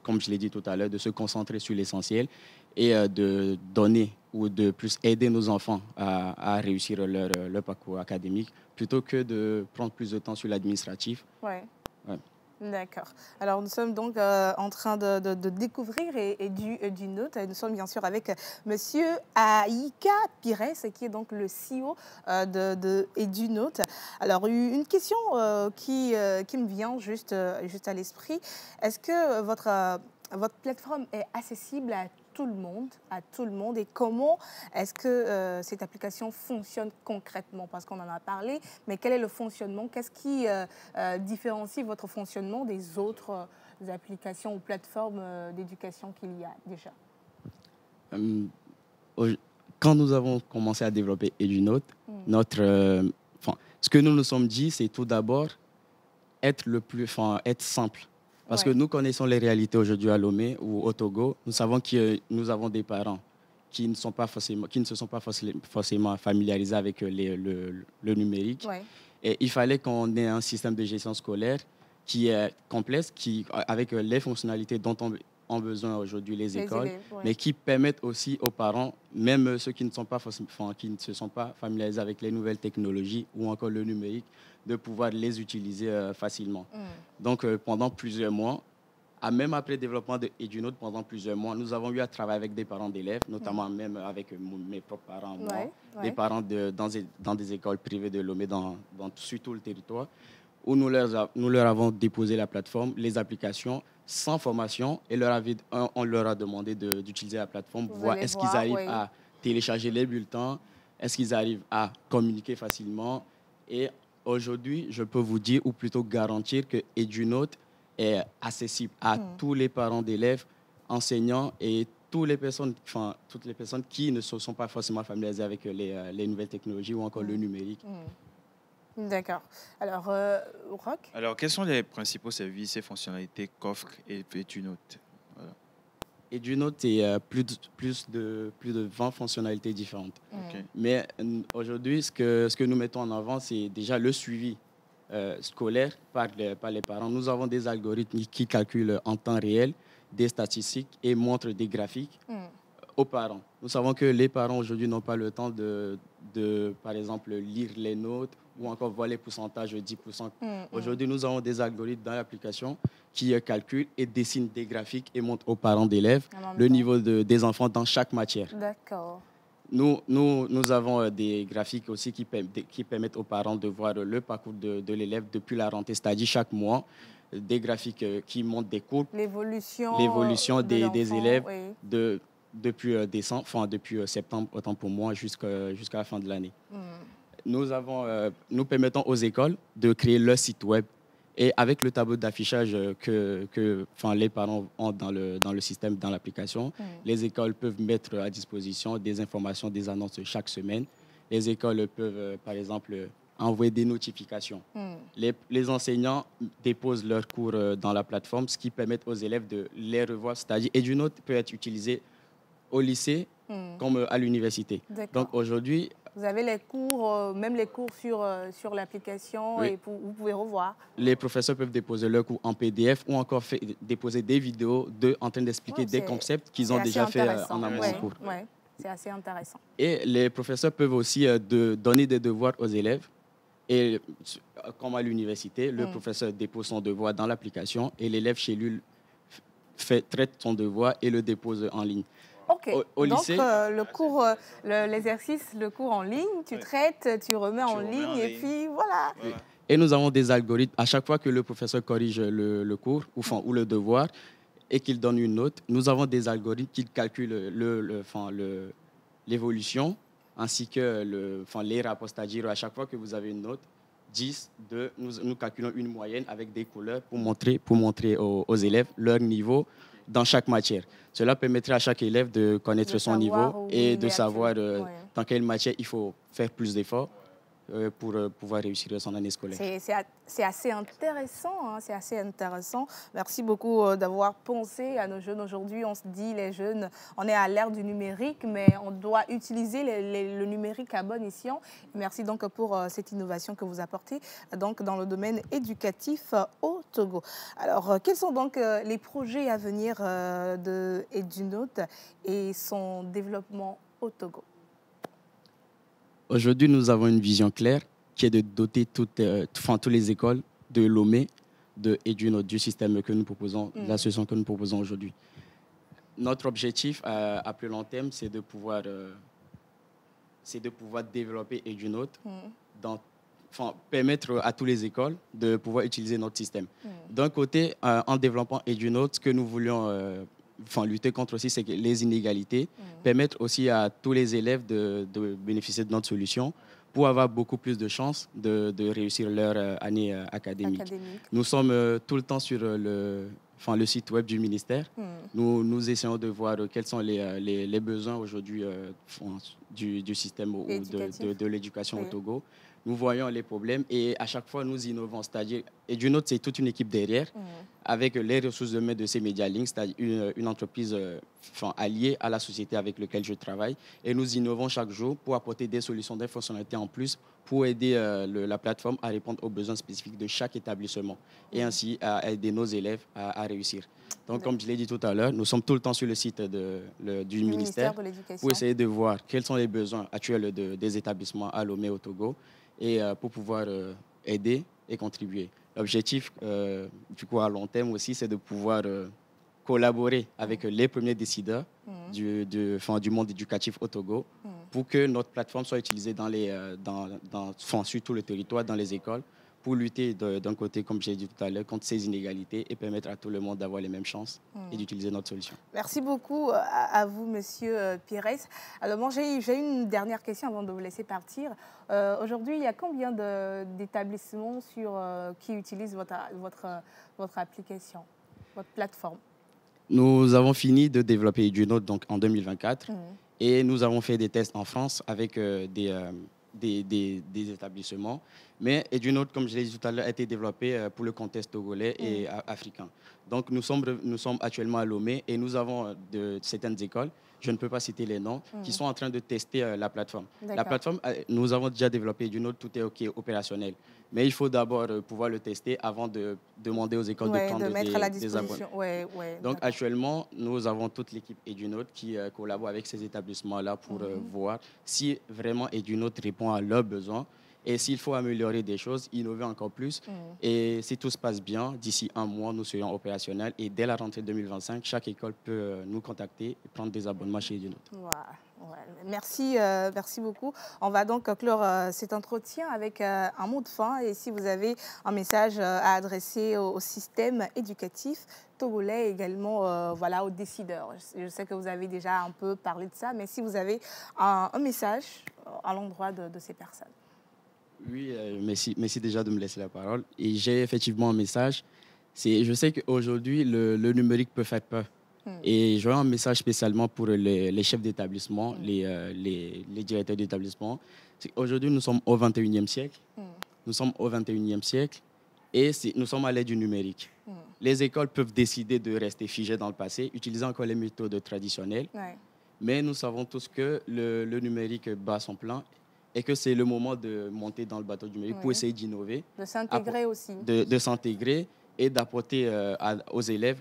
comme je l'ai dit tout à l'heure, de se concentrer sur l'essentiel et de donner ou de plus aider nos enfants à réussir leur parcours académique, plutôt que de prendre plus de temps sur l'administratif. D'accord. Alors, nous sommes donc en train de découvrir EduNote. Nous sommes bien sûr avec Monsieur Aïka Pires, qui est donc le CEO de EduNote. Alors, une question qui me vient juste à l'esprit. Est-ce que votre plateforme est accessible à tout le monde, et comment est-ce que cette application fonctionne concrètement? Parce qu'on en a parlé, mais quel est le fonctionnement? Qu'est-ce qui différencie votre fonctionnement des autres applications ou plateformes d'éducation qu'il y a déjà? Quand nous avons commencé à développer EduNote, ce que nous nous sommes dit, c'est tout d'abord être simple. Parce que nous connaissons les réalités aujourd'hui à Lomé ou au Togo. Nous savons que nous avons des parents qui ne se sont pas forcément familiarisés avec le numérique. Et il fallait qu'on ait un système de gestion scolaire qui est complexe, avec les fonctionnalités dont ont besoin aujourd'hui les écoles, mais qui permettent aussi aux parents, même ceux qui ne se sont pas familiarisés avec les nouvelles technologies ou encore le numérique, de pouvoir les utiliser facilement. Donc, pendant plusieurs mois, même après le développement de EduNote pendant plusieurs mois, nous avons eu à travailler avec des parents d'élèves, notamment même avec mes propres parents, des parents dans des écoles privées de Lomé, sur tout le territoire, où nous leur avons déposé la plateforme, les applications, sans formation, et on leur a demandé d'utiliser la plateforme pour voir est-ce qu'ils arrivent à télécharger les bulletins, est-ce qu'ils arrivent à communiquer facilement. Et aujourd'hui, je peux vous dire, ou plutôt garantir, que EduNote est accessible à tous les parents d'élèves, enseignants et toutes les personnes qui ne sont pas forcément familiarisées avec les nouvelles technologies ou encore le numérique. D'accord. Alors, Roch? Alors, quels sont les principaux services et fonctionnalités qu'offre EduNote? EduNote est plus de 20 fonctionnalités différentes. Mais aujourd'hui, ce que nous mettons en avant, c'est déjà le suivi scolaire par les parents. Nous avons des algorithmes qui calculent en temps réel des statistiques et montrent des graphiques aux parents. Nous savons que les parents aujourd'hui n'ont pas le temps de, par exemple, lire les notes ou encore voir les pourcentages de 10%. Aujourd'hui, nous avons des algorithmes dans l'application qui calculent et dessinent des graphiques et montrent aux parents d'élèves le niveau des enfants dans chaque matière. D'accord. Nous avons des graphiques aussi qui permettent aux parents de voir le parcours de l'élève depuis la rentrée, c'est-à-dire chaque mois, des graphiques qui montrent des courbes, l'évolution des élèves depuis septembre, autant pour moi, jusqu'à la fin de l'année. Nous permettons aux écoles de créer leur site web. Et avec le tableau d'affichage que les parents ont dans le système, dans l'application, les écoles peuvent mettre à disposition des informations, des annonces chaque semaine. Les écoles peuvent, par exemple, envoyer des notifications. Les enseignants déposent leurs cours dans la plateforme, ce qui permet aux élèves de les revoir. C'est-à-dire, EduNote peut être utilisé au lycée comme à l'université. Donc aujourd'hui, vous avez les cours, même les cours sur l'application, et vous pouvez revoir. Les professeurs peuvent déposer leurs cours en PDF ou encore déposer des vidéos en train d'expliquer des concepts qu'ils ont déjà fait en amont du cours. C'est assez intéressant. Et les professeurs peuvent aussi donner des devoirs aux élèves. Et comme à l'université, le professeur dépose son devoir dans l'application et l'élève chez lui traite son devoir et le dépose en ligne. Ok, donc lycée, le cours, l'exercice, le cours en ligne, tu traites, tu remets en ligne et puis voilà. Et nous avons des algorithmes. À chaque fois que le professeur corrige le cours ou le devoir et qu'il donne une note, nous avons des algorithmes qui calculent l'évolution ainsi que les rapports. C'est-à-dire, à chaque fois que vous avez une note, 10, 2, nous calculons une moyenne avec des couleurs pour montrer aux élèves leur niveau dans chaque matière. Cela permettrait à chaque élève de connaître son niveau et de savoir dans quelle matière il faut faire plus d'efforts pour pouvoir réussir son année scolaire. C'est assez intéressant, hein, c'est assez intéressant. Merci beaucoup d'avoir pensé à nos jeunes. Aujourd'hui, on se dit, les jeunes, on est à l'ère du numérique, mais on doit utiliser le numérique à bon escient. Merci donc pour cette innovation que vous apportez donc, dans le domaine éducatif au Togo. Alors, quels sont donc les projets à venir de EduNote et son développement au Togo? Aujourd'hui, nous avons une vision claire qui est de doter toutes les écoles de Lomé, de EduNote, du système que nous proposons, de la solution que nous proposons aujourd'hui. Notre objectif à plus long terme, c'est de pouvoir développer EduNote, permettre à toutes les écoles de pouvoir utiliser notre système. D'un côté, en développant EduNote, ce que nous voulions lutter contre aussi, c'est que les inégalités, permettre aussi à tous les élèves de bénéficier de notre solution pour avoir beaucoup plus de chances de réussir leur année académique. Nous sommes tout le temps sur le site web du ministère. Nous essayons de voir quels sont les besoins aujourd'hui du système ou de l'éducation au Togo. Nous voyons les problèmes et à chaque fois, nous innovons. C'est-à-dire, EduNote, c'est toute une équipe derrière avec les ressources humaines de ces Medialink, c'est-à-dire une entreprise alliée à la société avec laquelle je travaille. Et nous innovons chaque jour pour apporter des solutions, des fonctionnalités en plus pour aider la plateforme à répondre aux besoins spécifiques de chaque établissement et ainsi à aider nos élèves à réussir. Donc, comme je l'ai dit tout à l'heure, nous sommes tout le temps sur le site du ministère pour essayer de voir quels sont les besoins actuels des établissements à Lomé au Togo et pour pouvoir aider et contribuer. L'objectif, du coup, à long terme aussi, c'est de pouvoir collaborer avec les premiers décideurs du monde éducatif au Togo pour que notre plateforme soit utilisée sur tout le territoire, dans les écoles, pour lutter d'un côté, comme j'ai dit tout à l'heure, contre ces inégalités et permettre à tout le monde d'avoir les mêmes chances et d'utiliser notre solution. Merci beaucoup à vous, Monsieur Pires. Alors, moi, j'ai une dernière question avant de vous laisser partir. Aujourd'hui, il y a combien d'établissements qui utilisent votre application, votre plateforme? Nous avons fini de développer EduNote donc en 2024 et nous avons fait des tests en France avec des établissements. Mais EduNote, comme je l'ai dit tout à l'heure, a été développé pour le contexte togolais et africain. Donc nous sommes actuellement à Lomé et nous avons certaines écoles, je ne peux pas citer les noms, qui sont en train de tester la plateforme. La plateforme, nous avons déjà développé EduNote, tout est OK, opérationnel. Mais il faut d'abord pouvoir le tester avant de demander aux écoles de prendre des abonnements. Donc actuellement, nous avons toute l'équipe EduNote qui collabore avec ces établissements-là pour voir si vraiment EduNote répond à leurs besoins. Et s'il faut améliorer des choses, innover encore plus. Et si tout se passe bien, d'ici un mois, nous serons opérationnels. Et dès la rentrée 2025, chaque école peut nous contacter et prendre des abonnements chez EduNote. Merci beaucoup. On va donc clore cet entretien avec un mot de fin. Et si vous avez un message à adresser au système éducatif togolais, également aux décideurs. Je sais que vous avez déjà un peu parlé de ça, mais si vous avez un message à l'endroit de ces personnes. Oui, merci déjà de me laisser la parole. Et j'ai effectivement un message. Je sais qu'aujourd'hui, le numérique peut faire peur. Et j'aurais un message spécialement pour les chefs d'établissement, les directeurs d'établissement. Aujourd'hui, nous sommes au 21e siècle. Nous sommes au 21e siècle et nous sommes à l'ère du numérique. Les écoles peuvent décider de rester figées dans le passé, utiliser encore les méthodes traditionnelles. Mais nous savons tous que le numérique bat son plein et que c'est le moment de monter dans le bateau du numérique pour essayer d'innover. De s'intégrer aussi. De s'intégrer et d'apporter aux élèves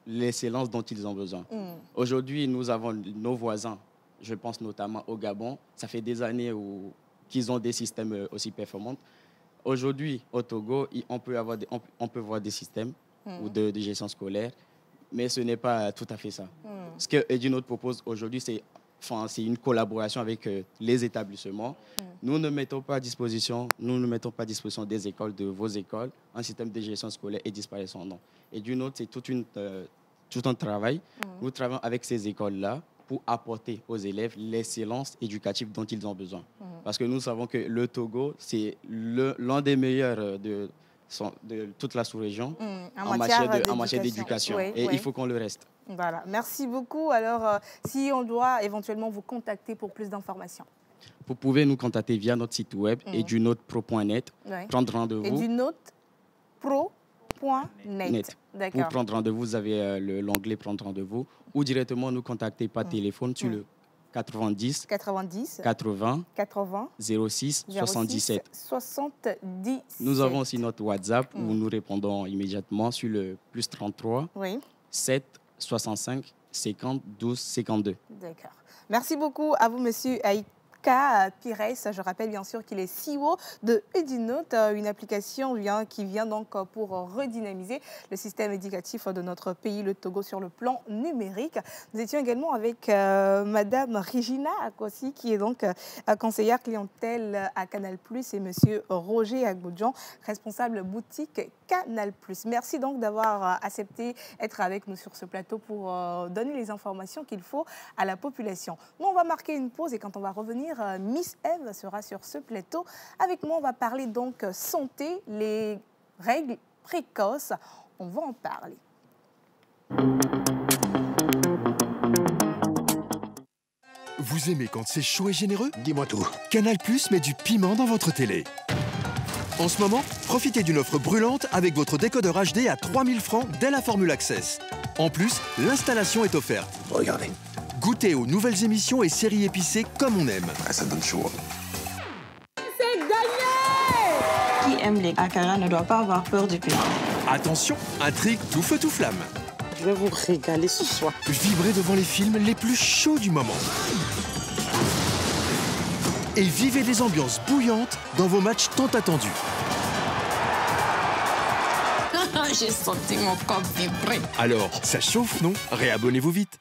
l'excellence dont ils ont besoin. Aujourd'hui, nous avons nos voisins, je pense notamment au Gabon. Ça fait des années qu'ils ont des systèmes aussi performants. Aujourd'hui, au Togo, on peut voir des systèmes ou de gestion scolaire, mais ce n'est pas tout à fait ça. Ce que EduNote propose aujourd'hui, c'est une collaboration avec les établissements. Nous ne mettons pas à disposition des écoles, de vos écoles, un système de gestion scolaire et disparaissant. Non. EduNote, c'est tout un travail. Nous travaillons avec ces écoles-là pour apporter aux élèves l'excellence éducative dont ils ont besoin. Parce que nous savons que le Togo, c'est l'un des meilleurs de toute la sous-région en matière d'éducation. Et il faut qu'on le reste. Voilà, merci beaucoup. Alors, si on doit éventuellement vous contacter pour plus d'informations. Vous pouvez nous contacter via notre site web edunotepro.net, prendre rendez-vous. edunotepro.net. Pour prendre rendez-vous, vous avez l'onglet prendre rendez-vous ou directement nous contacter par téléphone sur le 90 80 06 77. Nous avons aussi notre WhatsApp où nous répondons immédiatement sur le +33 7 65 50 12 52. D'accord. Merci beaucoup à vous, monsieur Aïka Pires. Je rappelle bien sûr qu'il est CEO de EduNote, une application qui vient donc pour redynamiser le système éducatif de notre pays, le Togo, sur le plan numérique. Nous étions également avec madame Regina Akossi, qui est donc conseillère clientèle à Canal+, et monsieur Roger Agbodjan, responsable boutique Canal+. Merci donc d'avoir accepté d'être avec nous sur ce plateau pour donner les informations qu'il faut à la population. Nous, on va marquer une pause et quand on va revenir, Miss Eve sera sur ce plateau. Avec moi, on va parler donc santé, les règles précoces. On va en parler. Vous aimez quand c'est chaud et généreux? Dis-moi tout. Canal+ met du piment dans votre télé. En ce moment, profitez d'une offre brûlante avec votre décodeur HD à 3000 francs dès la formule Access. En plus, l'installation est offerte. Regardez. Goûtez aux nouvelles émissions et séries épicées comme on aime. Ah, ça donne chaud. C'est gagné! Qui aime les akara ne doit pas avoir peur du piment. Attention, intrigue tout feu tout flamme. Je vais vous régaler ce soir. Vibrez devant les films les plus chauds du moment. Et vivez des ambiances bouillantes dans vos matchs tant attendus. J'ai senti mon corps vibrer. Alors, ça chauffe, non? Réabonnez-vous vite.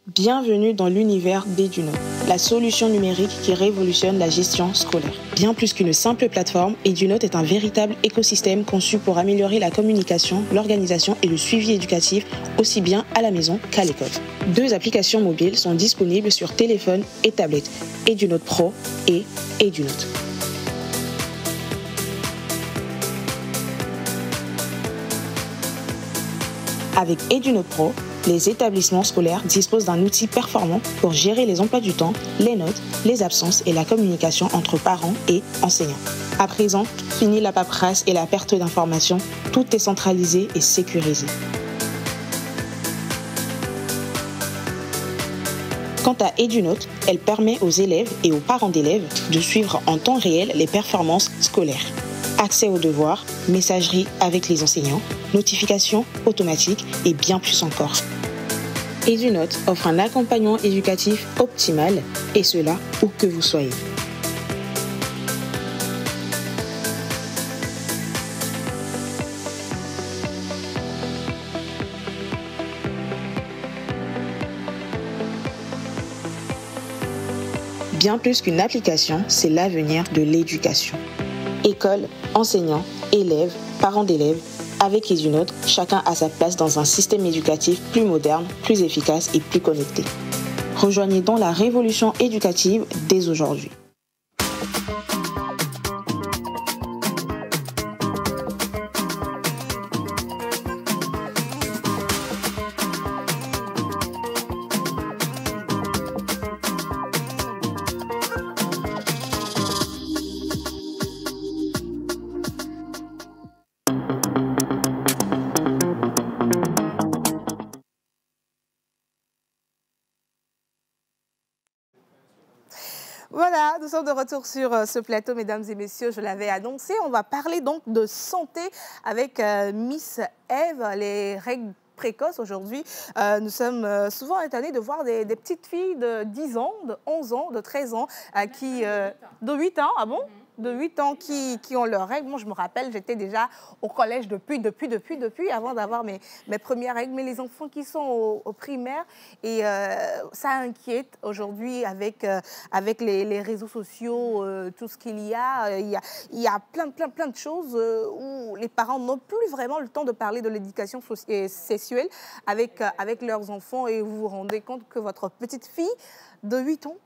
Bienvenue dans l'univers d'Edunote, la solution numérique qui révolutionne la gestion scolaire. Bien plus qu'une simple plateforme, Edunote est un véritable écosystème conçu pour améliorer la communication, l'organisation et le suivi éducatif, aussi bien à la maison qu'à l'école. 2 applications mobiles sont disponibles sur téléphone et tablette, Edunote Pro et Edunote. Avec Edunote Pro, les établissements scolaires disposent d'un outil performant pour gérer les emplois du temps, les notes, les absences et la communication entre parents et enseignants. À présent, fini la paperasse et la perte d'informations, tout est centralisé et sécurisé. Quant à Edunote, elle permet aux élèves et aux parents d'élèves de suivre en temps réel les performances scolaires. Accès aux devoirs, messagerie avec les enseignants, notifications automatiques et bien plus encore. Edunote offre un accompagnement éducatif optimal, et cela où que vous soyez. Bien plus qu'une application, c'est l'avenir de l'éducation. École, enseignants, élèves, parents d'élèves, avec Edunote, chacun a sa place dans un système éducatif plus moderne, plus efficace et plus connecté. Rejoignez donc la révolution éducative dès aujourd'hui. Voilà, nous sommes de retour sur ce plateau, mesdames et messieurs, je l'avais annoncé. On va parler donc de santé avec Miss Eve, les règles précoces. Aujourd'hui, nous sommes souvent étonnés de voir des petites filles de 10 ans, de 11 ans, de 13 ans, de 8 ans, ah bon? De 8 ans qui ont leurs règles. Moi, je me rappelle, j'étais déjà au collège depuis, avant d'avoir mes premières règles. Mais les enfants qui sont au primaire, et ça inquiète aujourd'hui avec les réseaux sociaux, tout ce qu'il y a. Il y a plein de choses où les parents n'ont plus vraiment le temps de parler de l'éducation sexuelle avec leurs enfants. Et vous vous rendez compte que votre petite fille de 8 ans,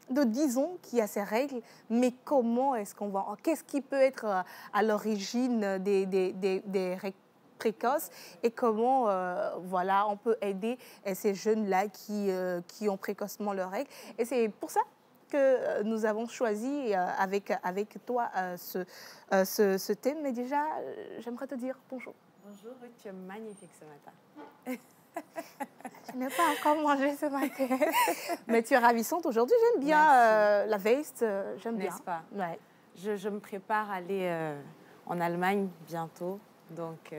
de 10 ans qui a ses règles, mais comment est-ce qu'on va... Qu'est-ce qui peut être à l'origine des règles précoces et comment voilà, on peut aider ces jeunes-là qui ont précocement leurs règles. Et c'est pour ça que nous avons choisi avec toi ce thème. Mais déjà, j'aimerais te dire bonjour. Bonjour, tu es magnifique ce matin. Je n'ai pas encore mangé ce matin. Mais tu es ravissante aujourd'hui. J'aime bien la veste. J'aime bien. N'est-ce pas? Ouais. Je me prépare à aller en Allemagne bientôt. Donc,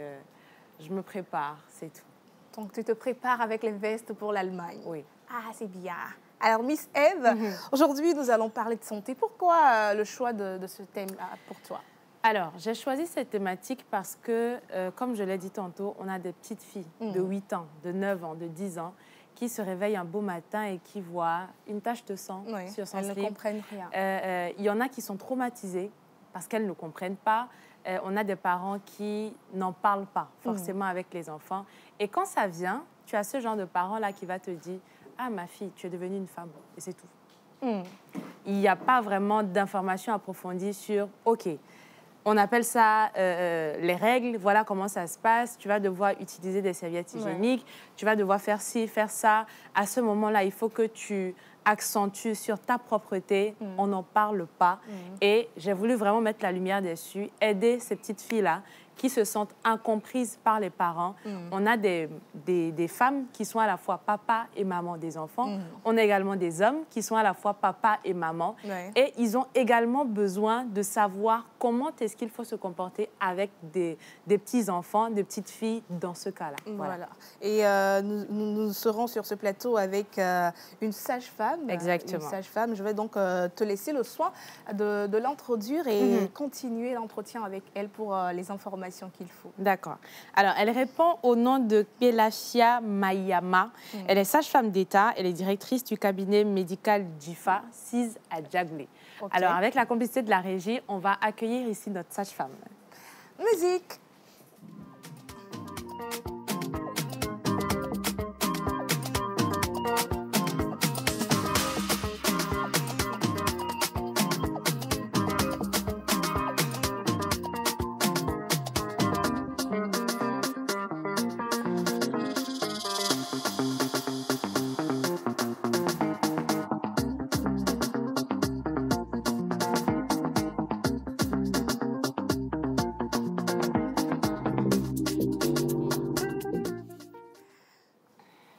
je me prépare, c'est tout. Donc, tu te prépares avec les vestes pour l'Allemagne? Oui. Ah, c'est bien. Alors, Miss Eve, aujourd'hui, nous allons parler de santé. Pourquoi le choix de ce thème pour toi? Alors, j'ai choisi cette thématique parce que, comme je l'ai dit tantôt, on a des petites filles de 8 ans, de 9 ans, de 10 ans qui se réveillent un beau matin et qui voient une tache de sang sur son slip. Elles ne comprennent rien. Il y en a qui sont traumatisées parce qu'elles ne comprennent pas. On a des parents qui n'en parlent pas forcément avec les enfants. Et quand ça vient, tu as ce genre de parent-là qui va te dire « Ah, ma fille, tu es devenue une femme. » Et c'est tout. Il n'y a pas vraiment d'informations approfondies sur « OK, on appelle ça les règles, voilà comment ça se passe. Tu vas devoir utiliser des serviettes hygiéniques, tu vas devoir faire ci, faire ça. À ce moment-là, il faut que tu accentues sur ta propreté. On n'en parle pas. Et j'ai voulu vraiment mettre la lumière dessus, aider ces petites filles-là qui se sentent incomprises par les parents. On a des femmes qui sont à la fois papa et maman des enfants. On a également des hommes qui sont à la fois papa et maman. Et ils ont également besoin de savoir comment est-ce qu'il faut se comporter avec des petits-enfants, des petites filles dans ce cas-là. Voilà. Et nous serons sur ce plateau avec une sage-femme. Exactement. Une sage-femme. Je vais donc te laisser le soin de l'introduire et continuer l'entretien avec elle pour les informations qu'il faut. D'accord. Alors, elle répond au nom de Pelafia Mayama. Elle est sage-femme d'État. Elle est directrice du cabinet médical JIFA, 6 à Djagoulé. Alors, avec la complicité de la régie, on va accueillir ici notre sage-femme. Musique.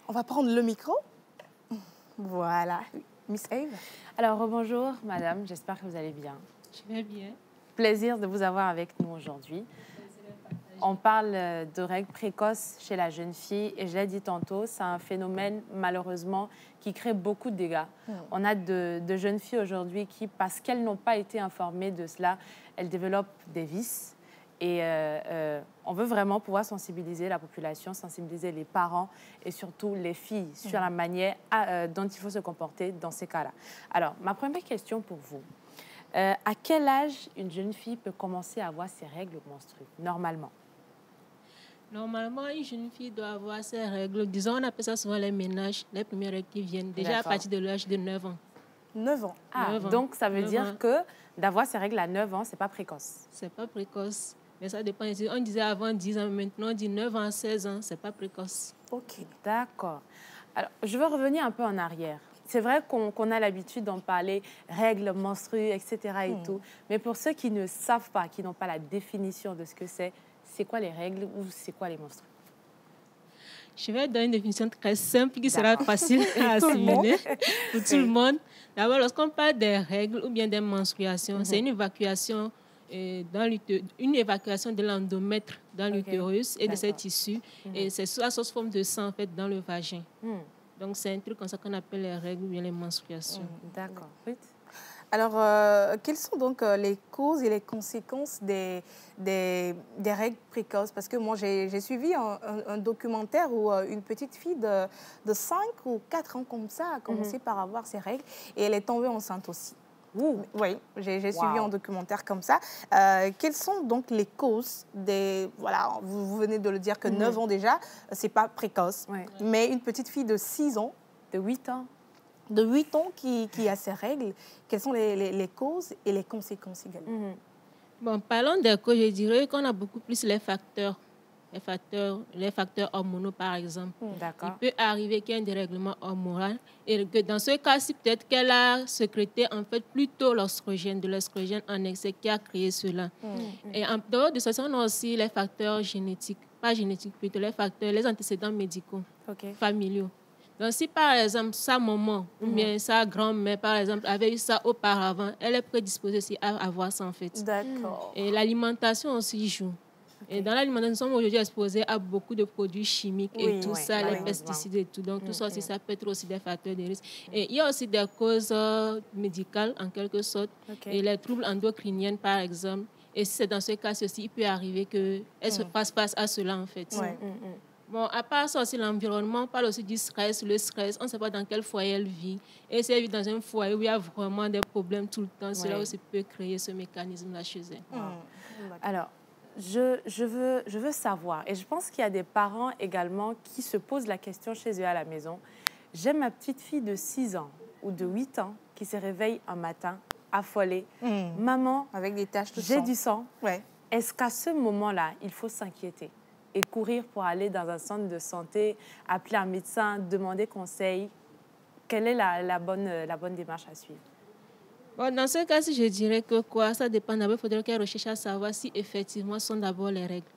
On va prendre le micro. Voilà. Miss Eve. Alors, bonjour, madame. J'espère que vous allez bien. Je vais bien. Plaisir de vous avoir avec nous aujourd'hui. On parle de règles précoces chez la jeune fille et je l'ai dit tantôt, c'est un phénomène malheureusement qui crée beaucoup de dégâts. On a de jeunes filles aujourd'hui qui, parce qu'elles n'ont pas été informées de cela, elles développent des vices. Et on veut vraiment pouvoir sensibiliser la population, sensibiliser les parents et surtout les filles sur la manière dont il faut se comporter dans ces cas-là. Alors, ma première question pour vous. À quel âge une jeune fille peut commencer à avoir ses règles menstruelles, normalement? Normalement, une jeune fille doit avoir ses règles. Disons, on appelle ça souvent les ménages, les premières règles qui viennent déjà à partir de l'âge de 9 ans. 9 ans. Ah, 9 ans. Donc, ça veut dire que d'avoir ses règles à 9 ans, ce n'est pas précoce. Ce n'est pas précoce. Mais ça dépend. On disait avant 10 ans, maintenant on dit 9 ans, 16 ans, ce n'est pas précoce. OK, d'accord. Alors, je veux revenir un peu en arrière. C'est vrai qu'on a l'habitude d'en parler, règles menstrues, etc. et tout. Mais pour ceux qui ne savent pas, qui n'ont pas la définition de ce que c'est quoi les règles ou c'est quoi les menstrues? Je vais donner une définition très simple qui sera facile à assimiler pour tout le monde. D'abord, lorsqu'on parle des règles ou bien des menstruations, c'est une évacuation une évacuation de l'endomètre dans l'utérus et de ses tissus. Et c'est sous forme de sang en fait, dans le vagin. Donc, c'est un truc comme ça qu'on appelle les règles ou bien les menstruations. D'accord. Oui. Alors, quelles sont donc les causes et les conséquences des règles précoces? Parce que moi, j'ai suivi un documentaire où une petite fille de 5 ou 4 ans comme ça a commencé par avoir ses règles et elle est tombée enceinte aussi. Oui, j'ai suivi un documentaire comme ça. Quelles sont donc les causes des... Voilà, vous venez de le dire que 9 ans déjà, ce n'est pas précoce. Mais une petite fille de 6 ans... De 8 ans. De 8 ans qui a ses règles, quelles sont les causes et les conséquences également? Bon, parlons des causes, je dirais qu'on a beaucoup plus les facteurs hormonaux, par exemple. Il peut arriver qu'il y ait un dérèglement hormonal et que dans ce cas-ci, peut-être qu'elle a sécrété en fait plutôt de l'estrogène en excès qui a créé cela. Et en dehors de ça, on a aussi les facteurs génétiques, pas génétiques plutôt, les antécédents médicaux, familiaux. Donc, si par exemple sa maman ou bien sa grand-mère, par exemple, avait eu ça auparavant, elle est prédisposée aussi à avoir ça en fait. D'accord. Et l'alimentation aussi joue. Et dans l'alimentation, nous sommes aujourd'hui exposés à beaucoup de produits chimiques et tout ça, les pesticides et tout. Donc, tout ça aussi, ça peut être aussi des facteurs de risque. Et il y a aussi des causes médicales, en quelque sorte, et les troubles endocriniens, par exemple. Et si c'est dans ce cas aussi, il peut arriver qu'elle se fasse face à cela, en fait. Bon, à part ça aussi, l'environnement, on parle aussi du stress. Le stress, on ne sait pas dans quel foyer elle vit. Et si elle vit dans un foyer où il y a vraiment des problèmes tout le temps, cela aussi peut créer ce mécanisme-là chez elle. Alors, je veux savoir, et je pense qu'il y a des parents également qui se posent la question chez eux à la maison. J'ai ma petite fille de 6 ans ou de 8 ans qui se réveille un matin affolée. Maman, avec des taches de sang. J'ai du sang. Est-ce qu'à ce moment-là, il faut s'inquiéter et courir pour aller dans un centre de santé, appeler un médecin, demander conseil? Quelle est la bonne démarche à suivre? Bon, dans ce cas, si je dirais que quoi, ça dépend d'abord, il faudrait qu'elle recherche à savoir si effectivement ce sont d'abord les règles.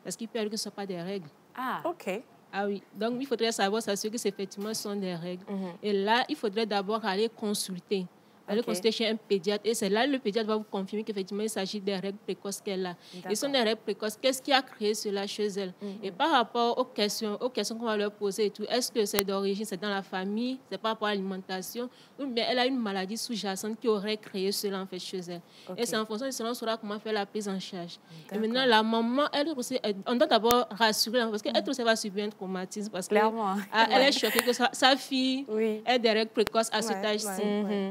Parce qu'il peut y avoir que ce ne sont pas des règles. Ah, OK. Ah oui, donc il faudrait savoir s'assurer que effectivement ce sont des règles. Et là, il faudrait d'abord aller consulter. Aller consulter chez un pédiatre. Et c'est là le pédiatre va vous confirmer qu'effectivement, il s'agit des règles précoces qu'elle a. Et ce sont des règles précoces. Qu'est-ce qui a créé cela chez elle? Et par rapport aux questions qu'on va leur poser et tout, est-ce que c'est d'origine, c'est dans la famille, c'est par rapport à l'alimentation, ou bien elle a une maladie sous-jacente qui aurait créé cela en fait chez elle. Et c'est en fonction de cela, on saura comment faire la prise en charge. Et maintenant, la maman, elle aussi, on doit d'abord rassurer, parce qu'elle aussi va subir un traumatisme, parce qu'elle est choquée que sa fille ait des règles précoces à cet âge-ci.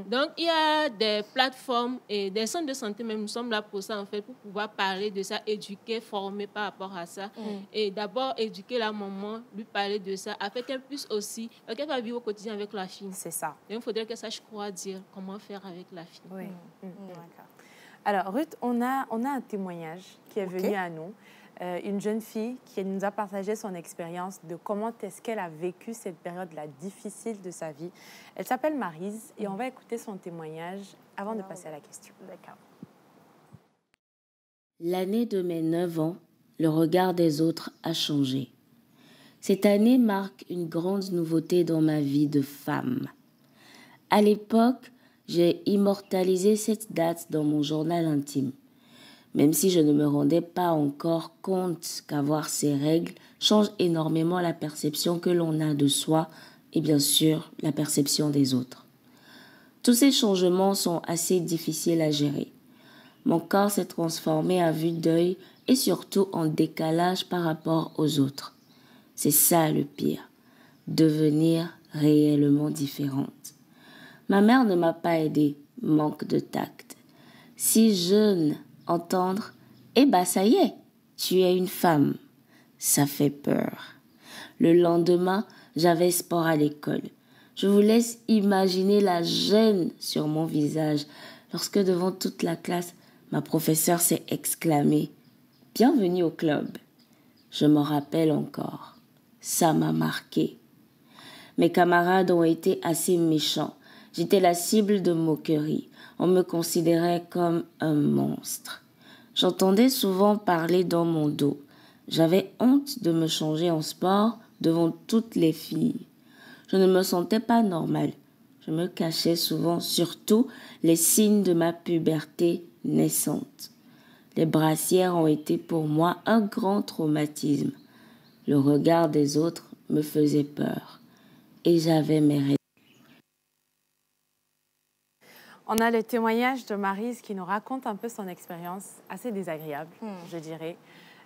Donc, il y a des plateformes et des centres de santé, même nous sommes là pour ça, en fait, pour pouvoir parler de ça, éduquer, former par rapport à ça. Et d'abord, éduquer la maman, lui parler de ça, afin qu'elle puisse aussi, qu'elle va vivre au quotidien avec la fille. C'est ça. Donc, il faudrait qu'elle sache quoi dire, comment faire avec la fille. Oui. D'accord. Alors, Ruth, on a un témoignage qui est venu à nous. Une jeune fille qui nous a partagé son expérience de comment est-ce qu'elle a vécu cette période-là difficile de sa vie. Elle s'appelle Maryse et on va écouter son témoignage avant de passer à la question. D'accord. L'année de mes 9 ans, le regard des autres a changé. Cette année marque une grande nouveauté dans ma vie de femme. À l'époque, j'ai immortalisé cette date dans mon journal intime. Même si je ne me rendais pas encore compte qu'avoir ces règles change énormément la perception que l'on a de soi et bien sûr la perception des autres. Tous ces changements sont assez difficiles à gérer. Mon corps s'est transformé à vue d'œil et surtout en décalage par rapport aux autres. C'est ça le pire, devenir réellement différente. Ma mère ne m'a pas aidée, manque de tact. Si jeune, entendre « Eh ben ça y est, tu es une femme », ça fait peur. Le lendemain, j'avais sport à l'école. Je vous laisse imaginer la gêne sur mon visage lorsque devant toute la classe, ma professeure s'est exclamée « Bienvenue au club ». Je m'en rappelle encore. Ça m'a marqué. Mes camarades ont été assez méchants. J'étais la cible de moqueries. On me considérait comme un monstre. J'entendais souvent parler dans mon dos. J'avais honte de me changer en sport devant toutes les filles. Je ne me sentais pas normale. Je me cachais souvent, surtout les signes de ma puberté naissante. Les brassières ont été pour moi un grand traumatisme. Le regard des autres me faisait peur. Et j'avais mes raisons. On a le témoignage de Maryse qui nous raconte un peu son expérience assez désagréable, je dirais.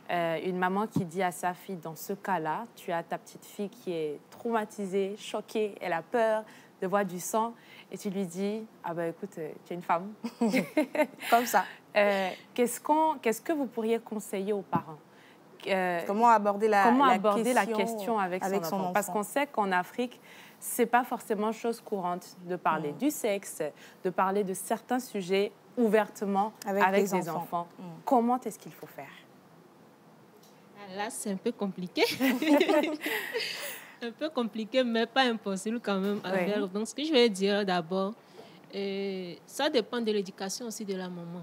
Une maman qui dit à sa fille, dans ce cas-là, tu as ta petite fille qui est traumatisée, choquée, elle a peur de voir du sang, et tu lui dis, ah ben écoute, tu es une femme. Comme ça. Qu'est-ce que vous pourriez conseiller aux parents? Comment aborder la question avec son enfant? Parce qu'on sait qu'en Afrique, c'est pas forcément chose courante de parler du sexe, de parler de certains sujets ouvertement avec les enfants. Comment est-ce qu'il faut faire? Là, c'est un peu compliqué. Un peu compliqué, mais pas impossible quand même à faire. Donc, ce que je vais dire d'abord, ça dépend de l'éducation aussi de la maman.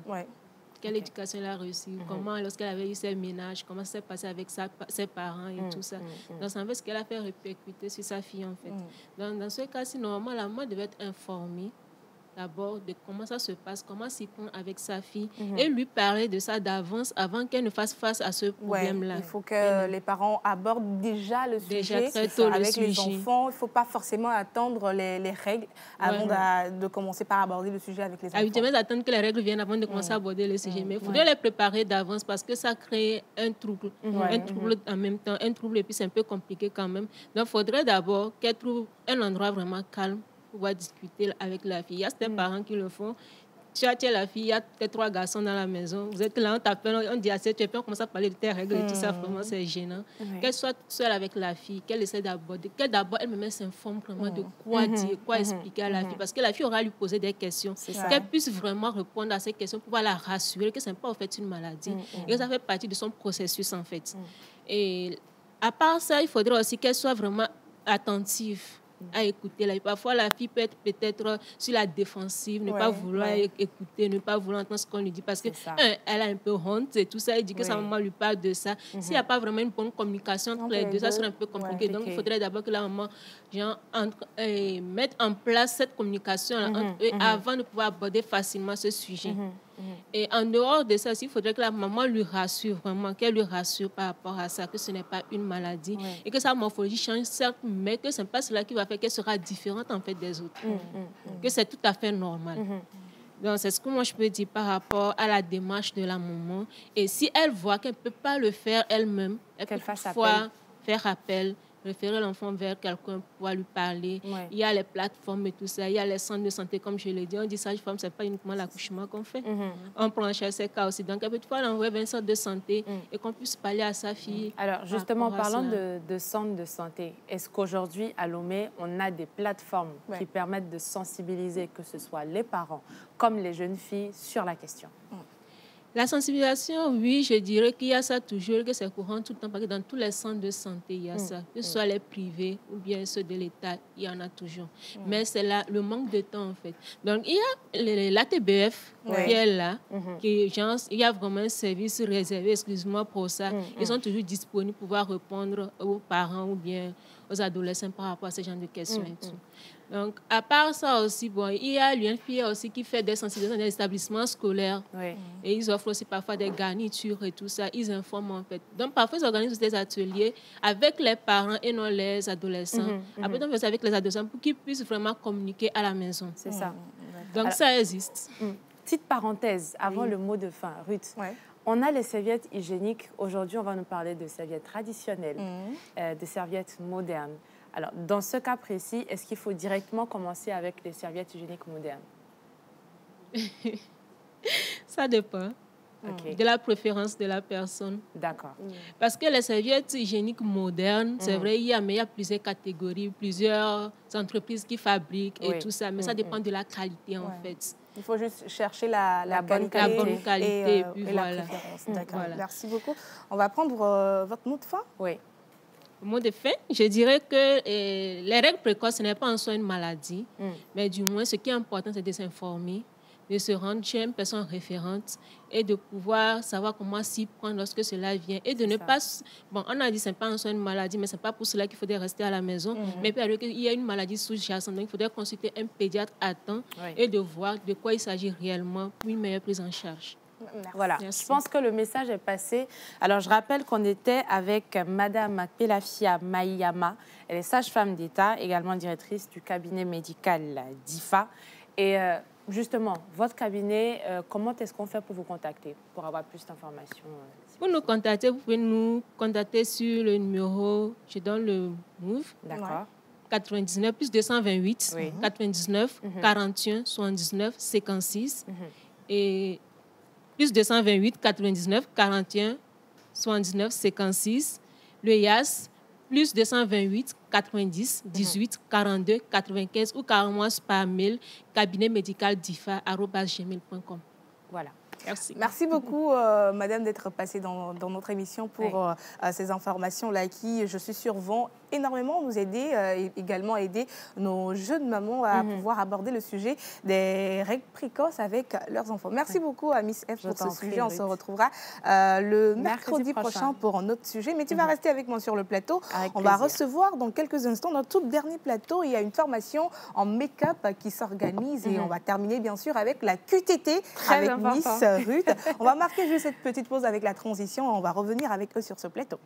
Quelle éducation elle a reçue, comment, lorsqu'elle avait eu ses ménages, comment ça s'est passé avec ses parents et tout ça. Donc, ça veut dire ce qu'elle a fait répercuter sur sa fille, en fait. Donc, dans ce cas-ci, normalement, la maman devait être informée d'abord de comment ça se passe, comment s'y prendre avec sa fille et lui parler de ça d'avance avant qu'elle ne fasse face à ce problème-là. Il faut que les parents abordent déjà le sujet avec les enfants. Il ne faut pas forcément attendre les règles avant de commencer par aborder le sujet avec les enfants. Habituellement, attendre que les règles viennent avant de commencer à aborder le sujet. Mais il faudrait les préparer d'avance parce que ça crée un trouble. Un trouble en même temps, un trouble et puis c'est un peu compliqué quand même. Donc, il faudrait d'abord qu'elle trouve un endroit vraiment calme pour pouvoir discuter avec la fille. Il y a certains parents qui le font. Tu as la fille, il y a peut-être 3 garçons dans la maison. Vous êtes là, on t'appelle, on dit assez, tu es on commence à parler de tes règles et tout ça. Vraiment, c'est gênant. Qu'elle soit seule avec la fille, qu'elle essaie d'aborder, qu'elle d'abord elle-même s'informe vraiment de quoi dire, quoi expliquer à la fille. Parce que la fille aura à lui poser des questions. Qu'elle puisse vraiment répondre à ces questions pour pouvoir la rassurer que ce n'est pas en fait une maladie. Et que ça fait partie de son processus en fait. Et à part ça, il faudrait aussi qu'elle soit vraiment attentive à écouter. Là. Parfois, la fille peut être peut-être sur la défensive, ne pas vouloir écouter, ne pas vouloir entendre ce qu'on lui dit parce qu'elle a un peu honte et tout ça. Elle dit que sa maman lui parle de ça. S'il n'y a pas vraiment une bonne communication entre les deux, ça serait un peu compliqué. Donc, il faudrait d'abord que la maman mette en place cette communication entre eux avant de pouvoir aborder facilement ce sujet. Et en dehors de ça, il faudrait que la maman lui rassure vraiment, qu'elle lui rassure par rapport à ça, que ce n'est pas une maladie et que sa morphologie change, certes, mais que ce n'est pas cela qui va faire qu'elle sera différente en fait des autres. Que c'est tout à fait normal. Donc, c'est ce que moi je peux dire par rapport à la démarche de la maman. Et si elle voit qu'elle ne peut pas le faire elle-même, elle peut toutefois faire appel, référer l'enfant vers quelqu'un pour pouvoir lui parler. Il y a les plateformes et tout ça, il y a les centres de santé, comme je l'ai dit. On dit sage-femme, ce n'est pas uniquement l'accouchement qu'on fait. On prend en charge ces cas aussi. Donc, elle peut toutefois l'envoyer vers un centre de santé et qu'on puisse parler à sa fille. Alors, justement, parlant de centres de santé, est-ce qu'aujourd'hui, à Lomé, on a des plateformes qui permettent de sensibiliser, que ce soit les parents comme les jeunes filles, sur la question? La sensibilisation, oui, je dirais qu'il y a ça toujours, que c'est courant tout le temps, parce que dans tous les centres de santé, il y a ça. Que ce soit les privés ou bien ceux de l'État, il y en a toujours. Mais c'est là le manque de temps, en fait. Donc, il y a l'ATBF qui est là, il y a vraiment un service réservé exclusivement pour ça. Ils sont toujours disponibles pour pouvoir répondre aux parents ou bien aux adolescents par rapport à ce genre de questions et tout. Donc, à part ça aussi, bon, il y a l'UNFPA aussi qui fait des sensibilisations dans les établissements scolaires. Et ils offrent aussi parfois des garnitures et tout ça. Ils informent en fait. Donc, parfois, ils organisent des ateliers avec les parents et non les adolescents. Après, on fait ça avec les adolescents pour qu'ils puissent vraiment communiquer à la maison. C'est ça. Donc, alors, ça existe. Petite parenthèse, avant le mot de fin, Ruth. On a les serviettes hygiéniques. Aujourd'hui, on va nous parler de serviettes traditionnelles, de serviettes modernes. Alors, dans ce cas précis, est-ce qu'il faut directement commencer avec les serviettes hygiéniques modernes? Ça dépend de la préférence de la personne. D'accord. Parce que les serviettes hygiéniques modernes, c'est vrai, il y a plusieurs catégories, plusieurs entreprises qui fabriquent et tout ça, mais ça dépend de la qualité en fait. Il faut juste chercher la bonne qualité. La bonne qualité et la préférence. D'accord. Merci beaucoup. On va prendre votre mot de fin. Oui. Au mot de fin, je dirais que les règles précoces, ce n'est pas en soi une maladie, mais du moins, ce qui est important, c'est de s'informer, de se rendre chez une personne référente et de pouvoir savoir comment s'y prendre lorsque cela vient. Et de ne pas... Bon, on a dit que ce n'est pas en soi une maladie, mais ce n'est pas pour cela qu'il faudrait rester à la maison. Mais peut-être qu'il y a une maladie sous-jacente, donc il faudrait consulter un pédiatre à temps et de voir de quoi il s'agit réellement pour une meilleure prise en charge. Merci. Voilà, je pense que le message est passé. Alors, je rappelle qu'on était avec Madame Pelafia Maïyama. Elle est sage-femme d'État, également directrice du cabinet médical d'IFA. Et justement, votre cabinet, comment est-ce qu'on fait pour vous contacter, pour avoir plus d'informations? Pour nous contacter, vous pouvez nous contacter sur le numéro, je donne le MOVE. D'accord. 99 plus 228, 99 41 79 56 et plus 228 99 41 79 56. Le IAS, plus 228 90 18 42 95 ou carrément par mail cabinetmédical-difa@gmail.com. Voilà. Merci. Merci beaucoup, Madame, d'être passée dans notre émission pour ces informations-là qui, je suis sûre, vont énormément nous aider et également aider nos jeunes mamans à pouvoir aborder le sujet des règles précoces avec leurs enfants. Merci beaucoup à Miss F pour ce sujet. On se retrouvera le mercredi prochain pour un autre sujet. Mais tu vas rester avec moi sur le plateau. On va recevoir dans quelques instants, dans tout dernier plateau, il y a une formation en make-up qui s'organise et on va terminer bien sûr avec la QTT avec Miss Ruth. On va marquer juste cette petite pause avec la transition et on va revenir avec eux sur ce plateau.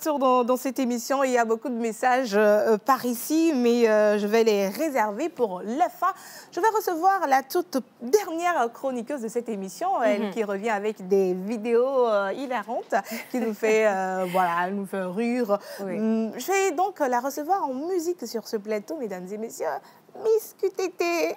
retour dans cette émission. Il y a beaucoup de messages par ici, mais je vais les réserver pour la fin. Je vais recevoir la toute dernière chroniqueuse de cette émission, elle qui revient avec des vidéos hilarantes, qui nous fait, voilà, nous fait rire. Oui. Je vais donc la recevoir en musique sur ce plateau, mesdames et messieurs, Miss QTT.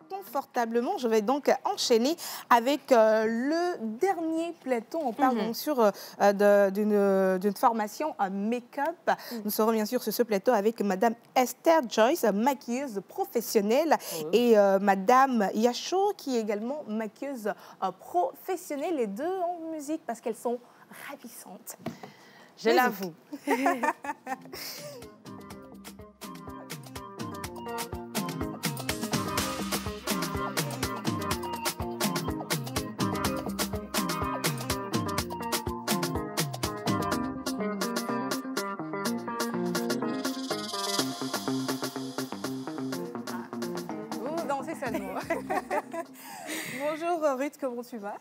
Confortablement, je vais donc enchaîner avec le dernier plateau. On parle bien sûr d'une formation make-up. Nous serons bien sûr sur ce plateau avec Madame Esther Joyce, maquilleuse professionnelle, et Madame Yacho, qui est également maquilleuse professionnelle, les deux en musique parce qu'elles sont ravissantes. Je l'avoue. Bonjour Ruth, comment tu vas?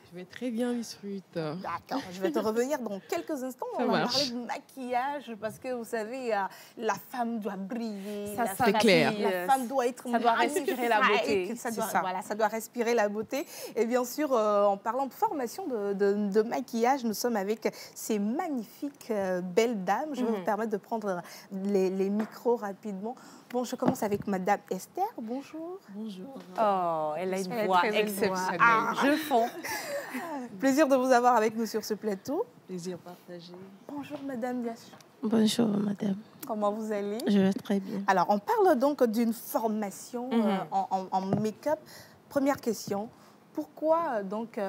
Je vais très bien, Miss Ruth. D'accord, je vais te revenir dans quelques instants. On va parler de maquillage parce que vous savez, la femme doit briller. Ça, c'est clair. La femme doit être... Ça doit respirer la beauté. Voilà, ça doit respirer la beauté. Et bien sûr, en parlant de formation de maquillage, nous sommes avec ces magnifiques belles dames. Je vais vous permettre de prendre les micros rapidement. Bon, je commence avec Madame Esther. Bonjour. Bonjour. Oh, elle a une voix exceptionnelle. Je fonds. Plaisir de vous avoir avec nous sur ce plateau. Plaisir partagé. Bonjour Madame Yash. Bonjour Madame. Comment vous allez? Je vais très bien. Alors, on parle donc d'une formation en make-up. Première question. Pourquoi donc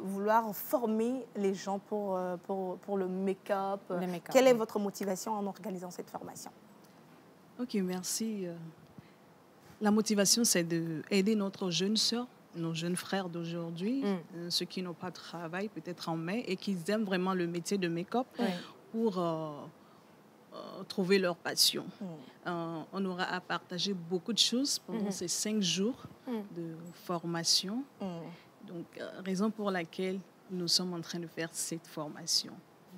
vouloir former les gens pour le make-up? Quelle est votre motivation en organisant cette formation? Ok, merci. La motivation, c'est d'aider notre jeune sœur, nos jeunes frères d'aujourd'hui, ceux qui n'ont pas de travail, peut-être en mai, et qui aiment vraiment le métier de make-up pour trouver leur passion. On aura à partager beaucoup de choses pendant ces 5 jours de formation. Donc, raison pour laquelle nous sommes en train de faire cette formation.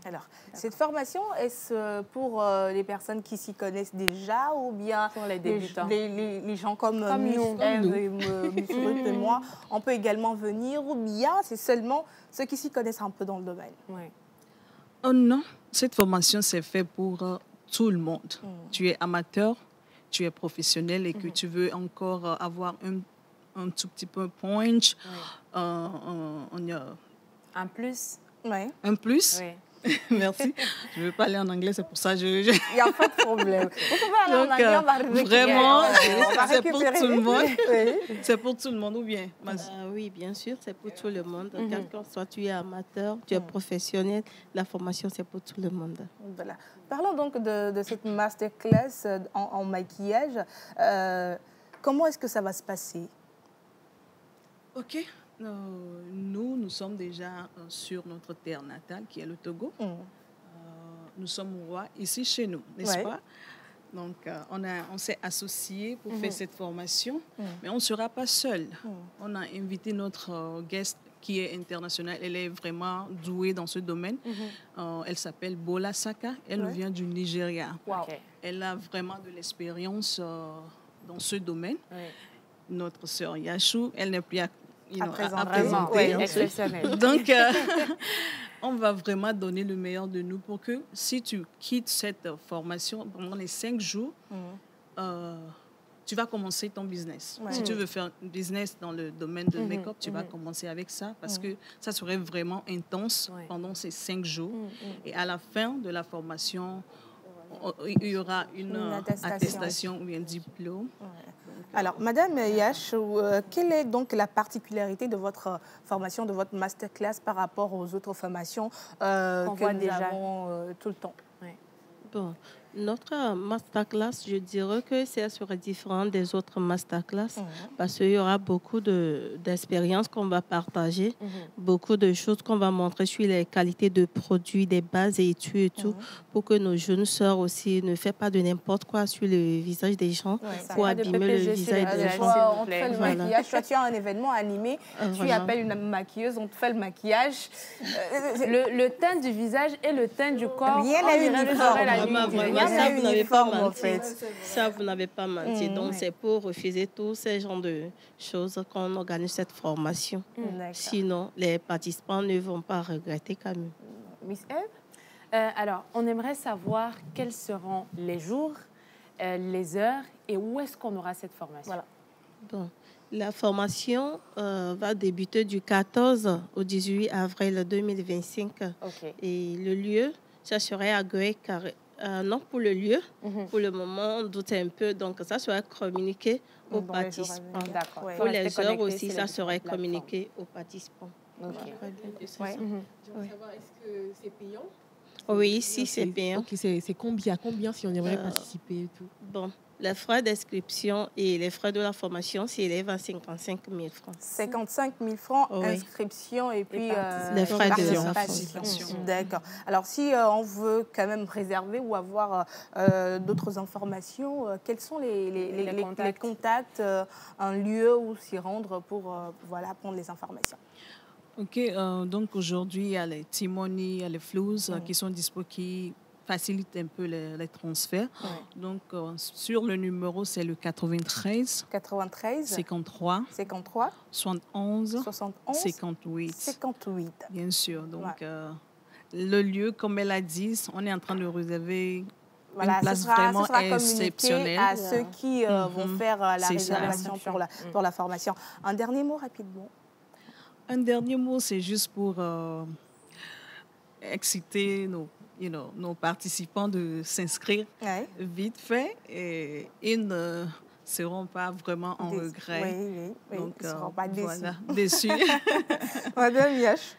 Alors, cette formation, est-ce pour les personnes qui s'y connaissent déjà ou bien pour les débutants, les gens comme nous, Miss Ruth et moi, on peut également venir ou bien c'est seulement ceux qui s'y connaissent un peu dans le domaine? Oh non, cette formation, c'est fait pour tout le monde. Tu es amateur, tu es professionnel et que tu veux encore avoir un tout petit peu punch, un plus. Un plus. Oui. Merci. Je ne veux pas aller en anglais, c'est pour ça que Il n'y a pas de problème. Vous pouvez aller en anglais, on va récupérer. Vraiment, c'est pour tout le monde. C'est pour tout le monde ou bien? Oui, bien sûr, c'est pour tout le monde. Quel que soit, tu es amateur, tu es professionnel, la formation, c'est pour tout le monde. Voilà. Parlons donc de cette masterclass en maquillage. Comment est-ce que ça va se passer? OK. Nous sommes déjà sur notre terre natale, qui est le Togo. Nous sommes rois ici chez nous, n'est-ce pas? Donc, on s'est associés pour faire cette formation, mais on ne sera pas seul. On a invité notre guest qui est internationale. Elle est vraiment douée dans ce domaine. Elle s'appelle Bola Saka. Elle nous vient du Nigeria. Elle a vraiment de l'expérience dans ce domaine. Notre sœur Yachou, elle n'est plus à présenter. Donc, on va vraiment donner le meilleur de nous pour que si tu quittes cette formation pendant les 5 jours, tu vas commencer ton business. Si tu veux faire un business dans le domaine de make-up, tu vas commencer avec ça parce que ça serait vraiment intense pendant ces 5 jours. Et à la fin de la formation, il y aura une attestation ou un diplôme. Alors, Madame Yash, quelle est donc la particularité de votre formation, de votre masterclass par rapport aux autres formations que nous avons tout le temps? Bon, Notre masterclass, je dirais que c'est sera différent des autres masterclass parce qu'il y aura beaucoup d'expériences qu'on va partager, beaucoup de choses qu'on va montrer sur les qualités de produits, des bases et tout, pour que nos jeunes sœurs aussi ne fassent pas de n'importe quoi sur le visage des gens, pour abîmer le visage des gens. On te fait le maquillage. Toi, tu as un événement animé, tu appelles une maquilleuse, on te fait le maquillage. Le teint du visage et le teint du corps. Rien n'est uniforme. Ça, vous n'avez pas menti. Ça, vous n'avez pas menti. Donc, c'est pour refuser tous ces genres de choses qu'on organise cette formation. Sinon, les participants ne vont pas regretter quand même. Miss Eve, alors, on aimerait savoir quels seront les jours, les heures et où est-ce qu'on aura cette formation. Voilà. Bon. La formation va débuter du 14 au 18 avril 2025. Et le lieu, ça serait à Goé-Carré. Non, pour le lieu, pour le moment, on doute un peu. Donc, ça serait communiqué aux participants. Pour les heures aussi, ça serait communiqué aux participants. Est-ce que c'est payant? Oui, si c'est payant. C'est combien si on aimerait participer et tout? Bon, les frais d'inscription et les frais de la formation s'élèvent à 55 000 francs. 55 000 francs, inscription et puis les frais de participation. D'accord. Alors, si on veut quand même réserver ou avoir d'autres informations, quels sont les contacts, un lieu où s'y rendre pour prendre les informations? OK, donc aujourd'hui, il y a les Timoni, il y a les Flouz qui sont dispo, qui facilitent un peu les transferts. Donc, sur le numéro, c'est le 93 53 71 58. Bien sûr. Donc, le lieu, comme elle a dit, on est en train de réserver une place vraiment exceptionnelle. À ceux qui vont faire la réservation pour la formation. Un dernier mot rapidement. Un dernier mot, c'est juste pour exciter nos participants de s'inscrire vite fait et ils ne seront pas vraiment en regret. Oui, donc, ils ne seront pas déçus. Madame Yash.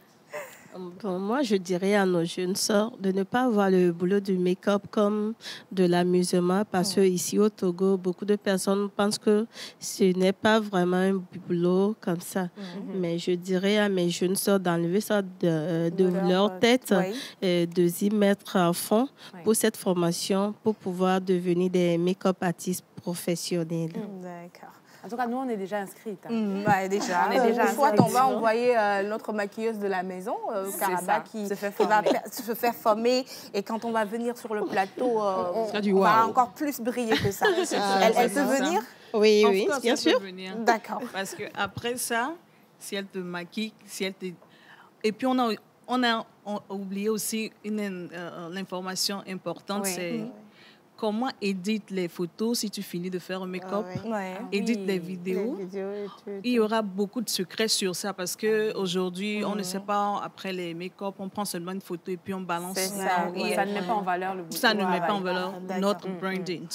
Bon, moi, je dirais à nos jeunes sœurs de ne pas voir le boulot du make-up comme de l'amusement parce que ici au Togo, beaucoup de personnes pensent que ce n'est pas vraiment un boulot comme ça. Mais je dirais à mes jeunes sœurs d'enlever ça de leur tête et de s'y mettre à fond pour cette formation pour pouvoir devenir des make-up artistes professionnels. D'accord. En tout cas, nous, on est déjà inscrits. Déjà. Soit on va envoyer notre maquilleuse de la maison, Karaba, qui va se faire former. Et quand on va venir sur le plateau, on va encore plus briller que ça. Elle peut venir? Oui, bien sûr. D'accord. Parce qu'après ça, si elle te maquille, Et puis, on a oublié aussi l'information importante, c'est... Comment édite les photos si tu finis de faire un make-up, édite les vidéos. Il y aura beaucoup de secrets sur ça parce qu'aujourd'hui, on ne sait pas, après les make-up, on prend seulement une photo et puis on balance. Ça ne met pas en valeur le boulot. Ça ne met pas en valeur notre branding.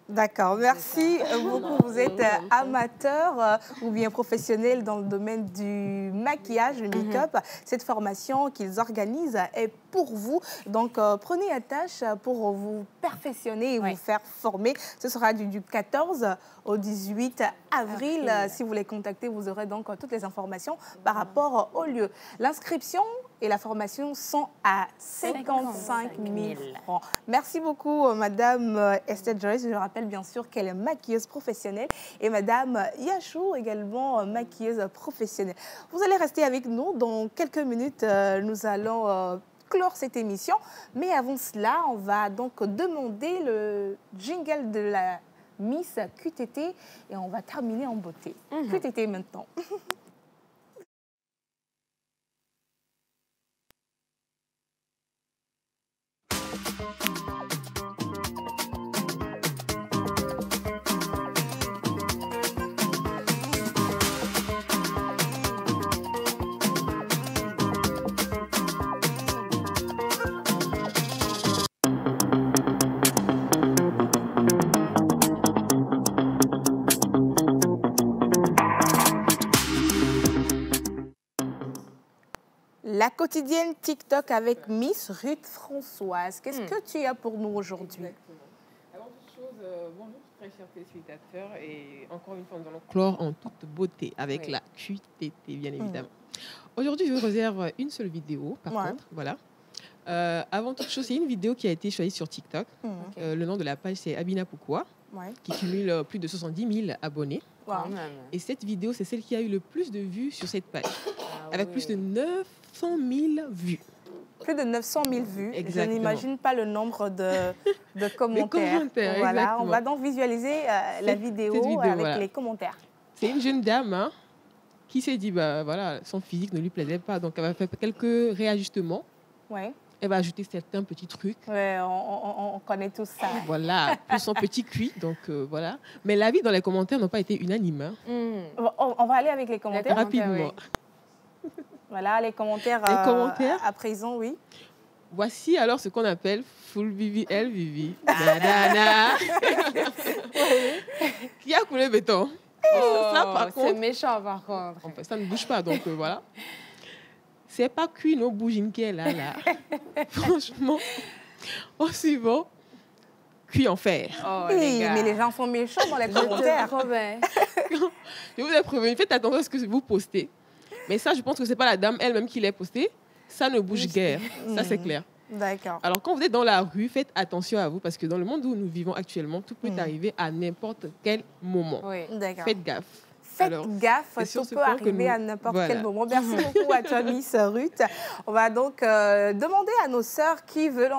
D'accord, merci beaucoup. Vous êtes amateur ou bien professionnel dans le domaine du maquillage, du make-up. Cette formation qu'ils organisent est pour vous. Donc, prenez attache pour vous perfectionner et vous faire former. Ce sera du 14 au 18 avril. Si vous les contactez, vous aurez donc toutes les informations par rapport au lieu. L'inscription et la formation sont à 55 000 francs. Merci beaucoup, Madame Esther Joyce. Je rappelle bien sûr qu'elle est maquilleuse professionnelle et Madame Yachou, également maquilleuse professionnelle. Vous allez rester avec nous. Dans quelques minutes, nous allons clore cette émission. Mais avant cela, on va donc demander le jingle de la Miss QTT et on va terminer en beauté. QTT maintenant. la quotidienne TikTok avec Miss Ruth Françoise. Qu'est-ce que tu as pour nous aujourd'hui? Avant toute chose, bonjour très chers téléspectateurs et encore une fois nous allons clore en toute beauté avec la QTT bien évidemment. Aujourd'hui je vous réserve une seule vidéo par contre, voilà. Avant toute chose, c'est une vidéo qui a été choisie sur TikTok. Le nom de la page c'est Abina Pukwa, qui cumule plus de 70 000 abonnés. Et cette vidéo, c'est celle qui a eu le plus de vues sur cette page, avec plus de 900 000 vues. Plus de 900 000 vues. Exactement. Je n'imagine pas le nombre de commentaires. Voilà. Exactement. On va donc visualiser la vidéo avec les commentaires. C'est une jeune dame qui s'est dit, bah, voilà, son physique ne lui plaisait pas, donc elle va faire quelques réajustements. Elle va ajouter certains petits trucs. On connaît tout ça. Voilà, plus son petit cuit, donc voilà. Mais l'avis dans les commentaires n'ont pas été unanimes. On va aller avec les commentaires. Rapidement. Voilà, les commentaires, à présent, oui. Voici alors ce qu'on appelle Full Vivi, El Vivi. Nanana. Qui a coulé béton. C'est méchant par contre. Ça ne bouge pas, donc voilà. C'est pas cuit nos bougines qui est là. Franchement, au suivant, cuit en fer. Mais les gens sont méchants dans les commentaires. Je vous ai prévenu, faites attention à ce que vous postez. Mais ça, je pense que c'est pas la dame elle-même qui l'a posté. Ça ne bouge guère. Ça, c'est clair. D'accord. Alors, quand vous êtes dans la rue, faites attention à vous parce que dans le monde où nous vivons actuellement, tout peut arriver à n'importe quel moment. Faites gaffe. Faites gaffe, tout peut arriver à n'importe quel moment. Merci beaucoup à toi, Miss Ruth. On va donc demander à nos sœurs qui veulent...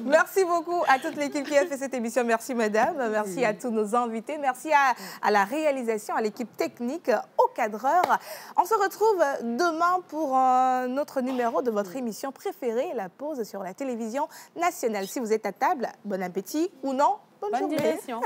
Merci beaucoup à toute l'équipe qui a fait cette émission. Merci, madame. Merci à tous nos invités. Merci à la réalisation, à l'équipe technique, au cadreur. On se retrouve demain pour notre numéro de votre émission préférée, La Pause sur la télévision nationale. Si vous êtes à table, bon appétit ou non, bonne journée. Direction.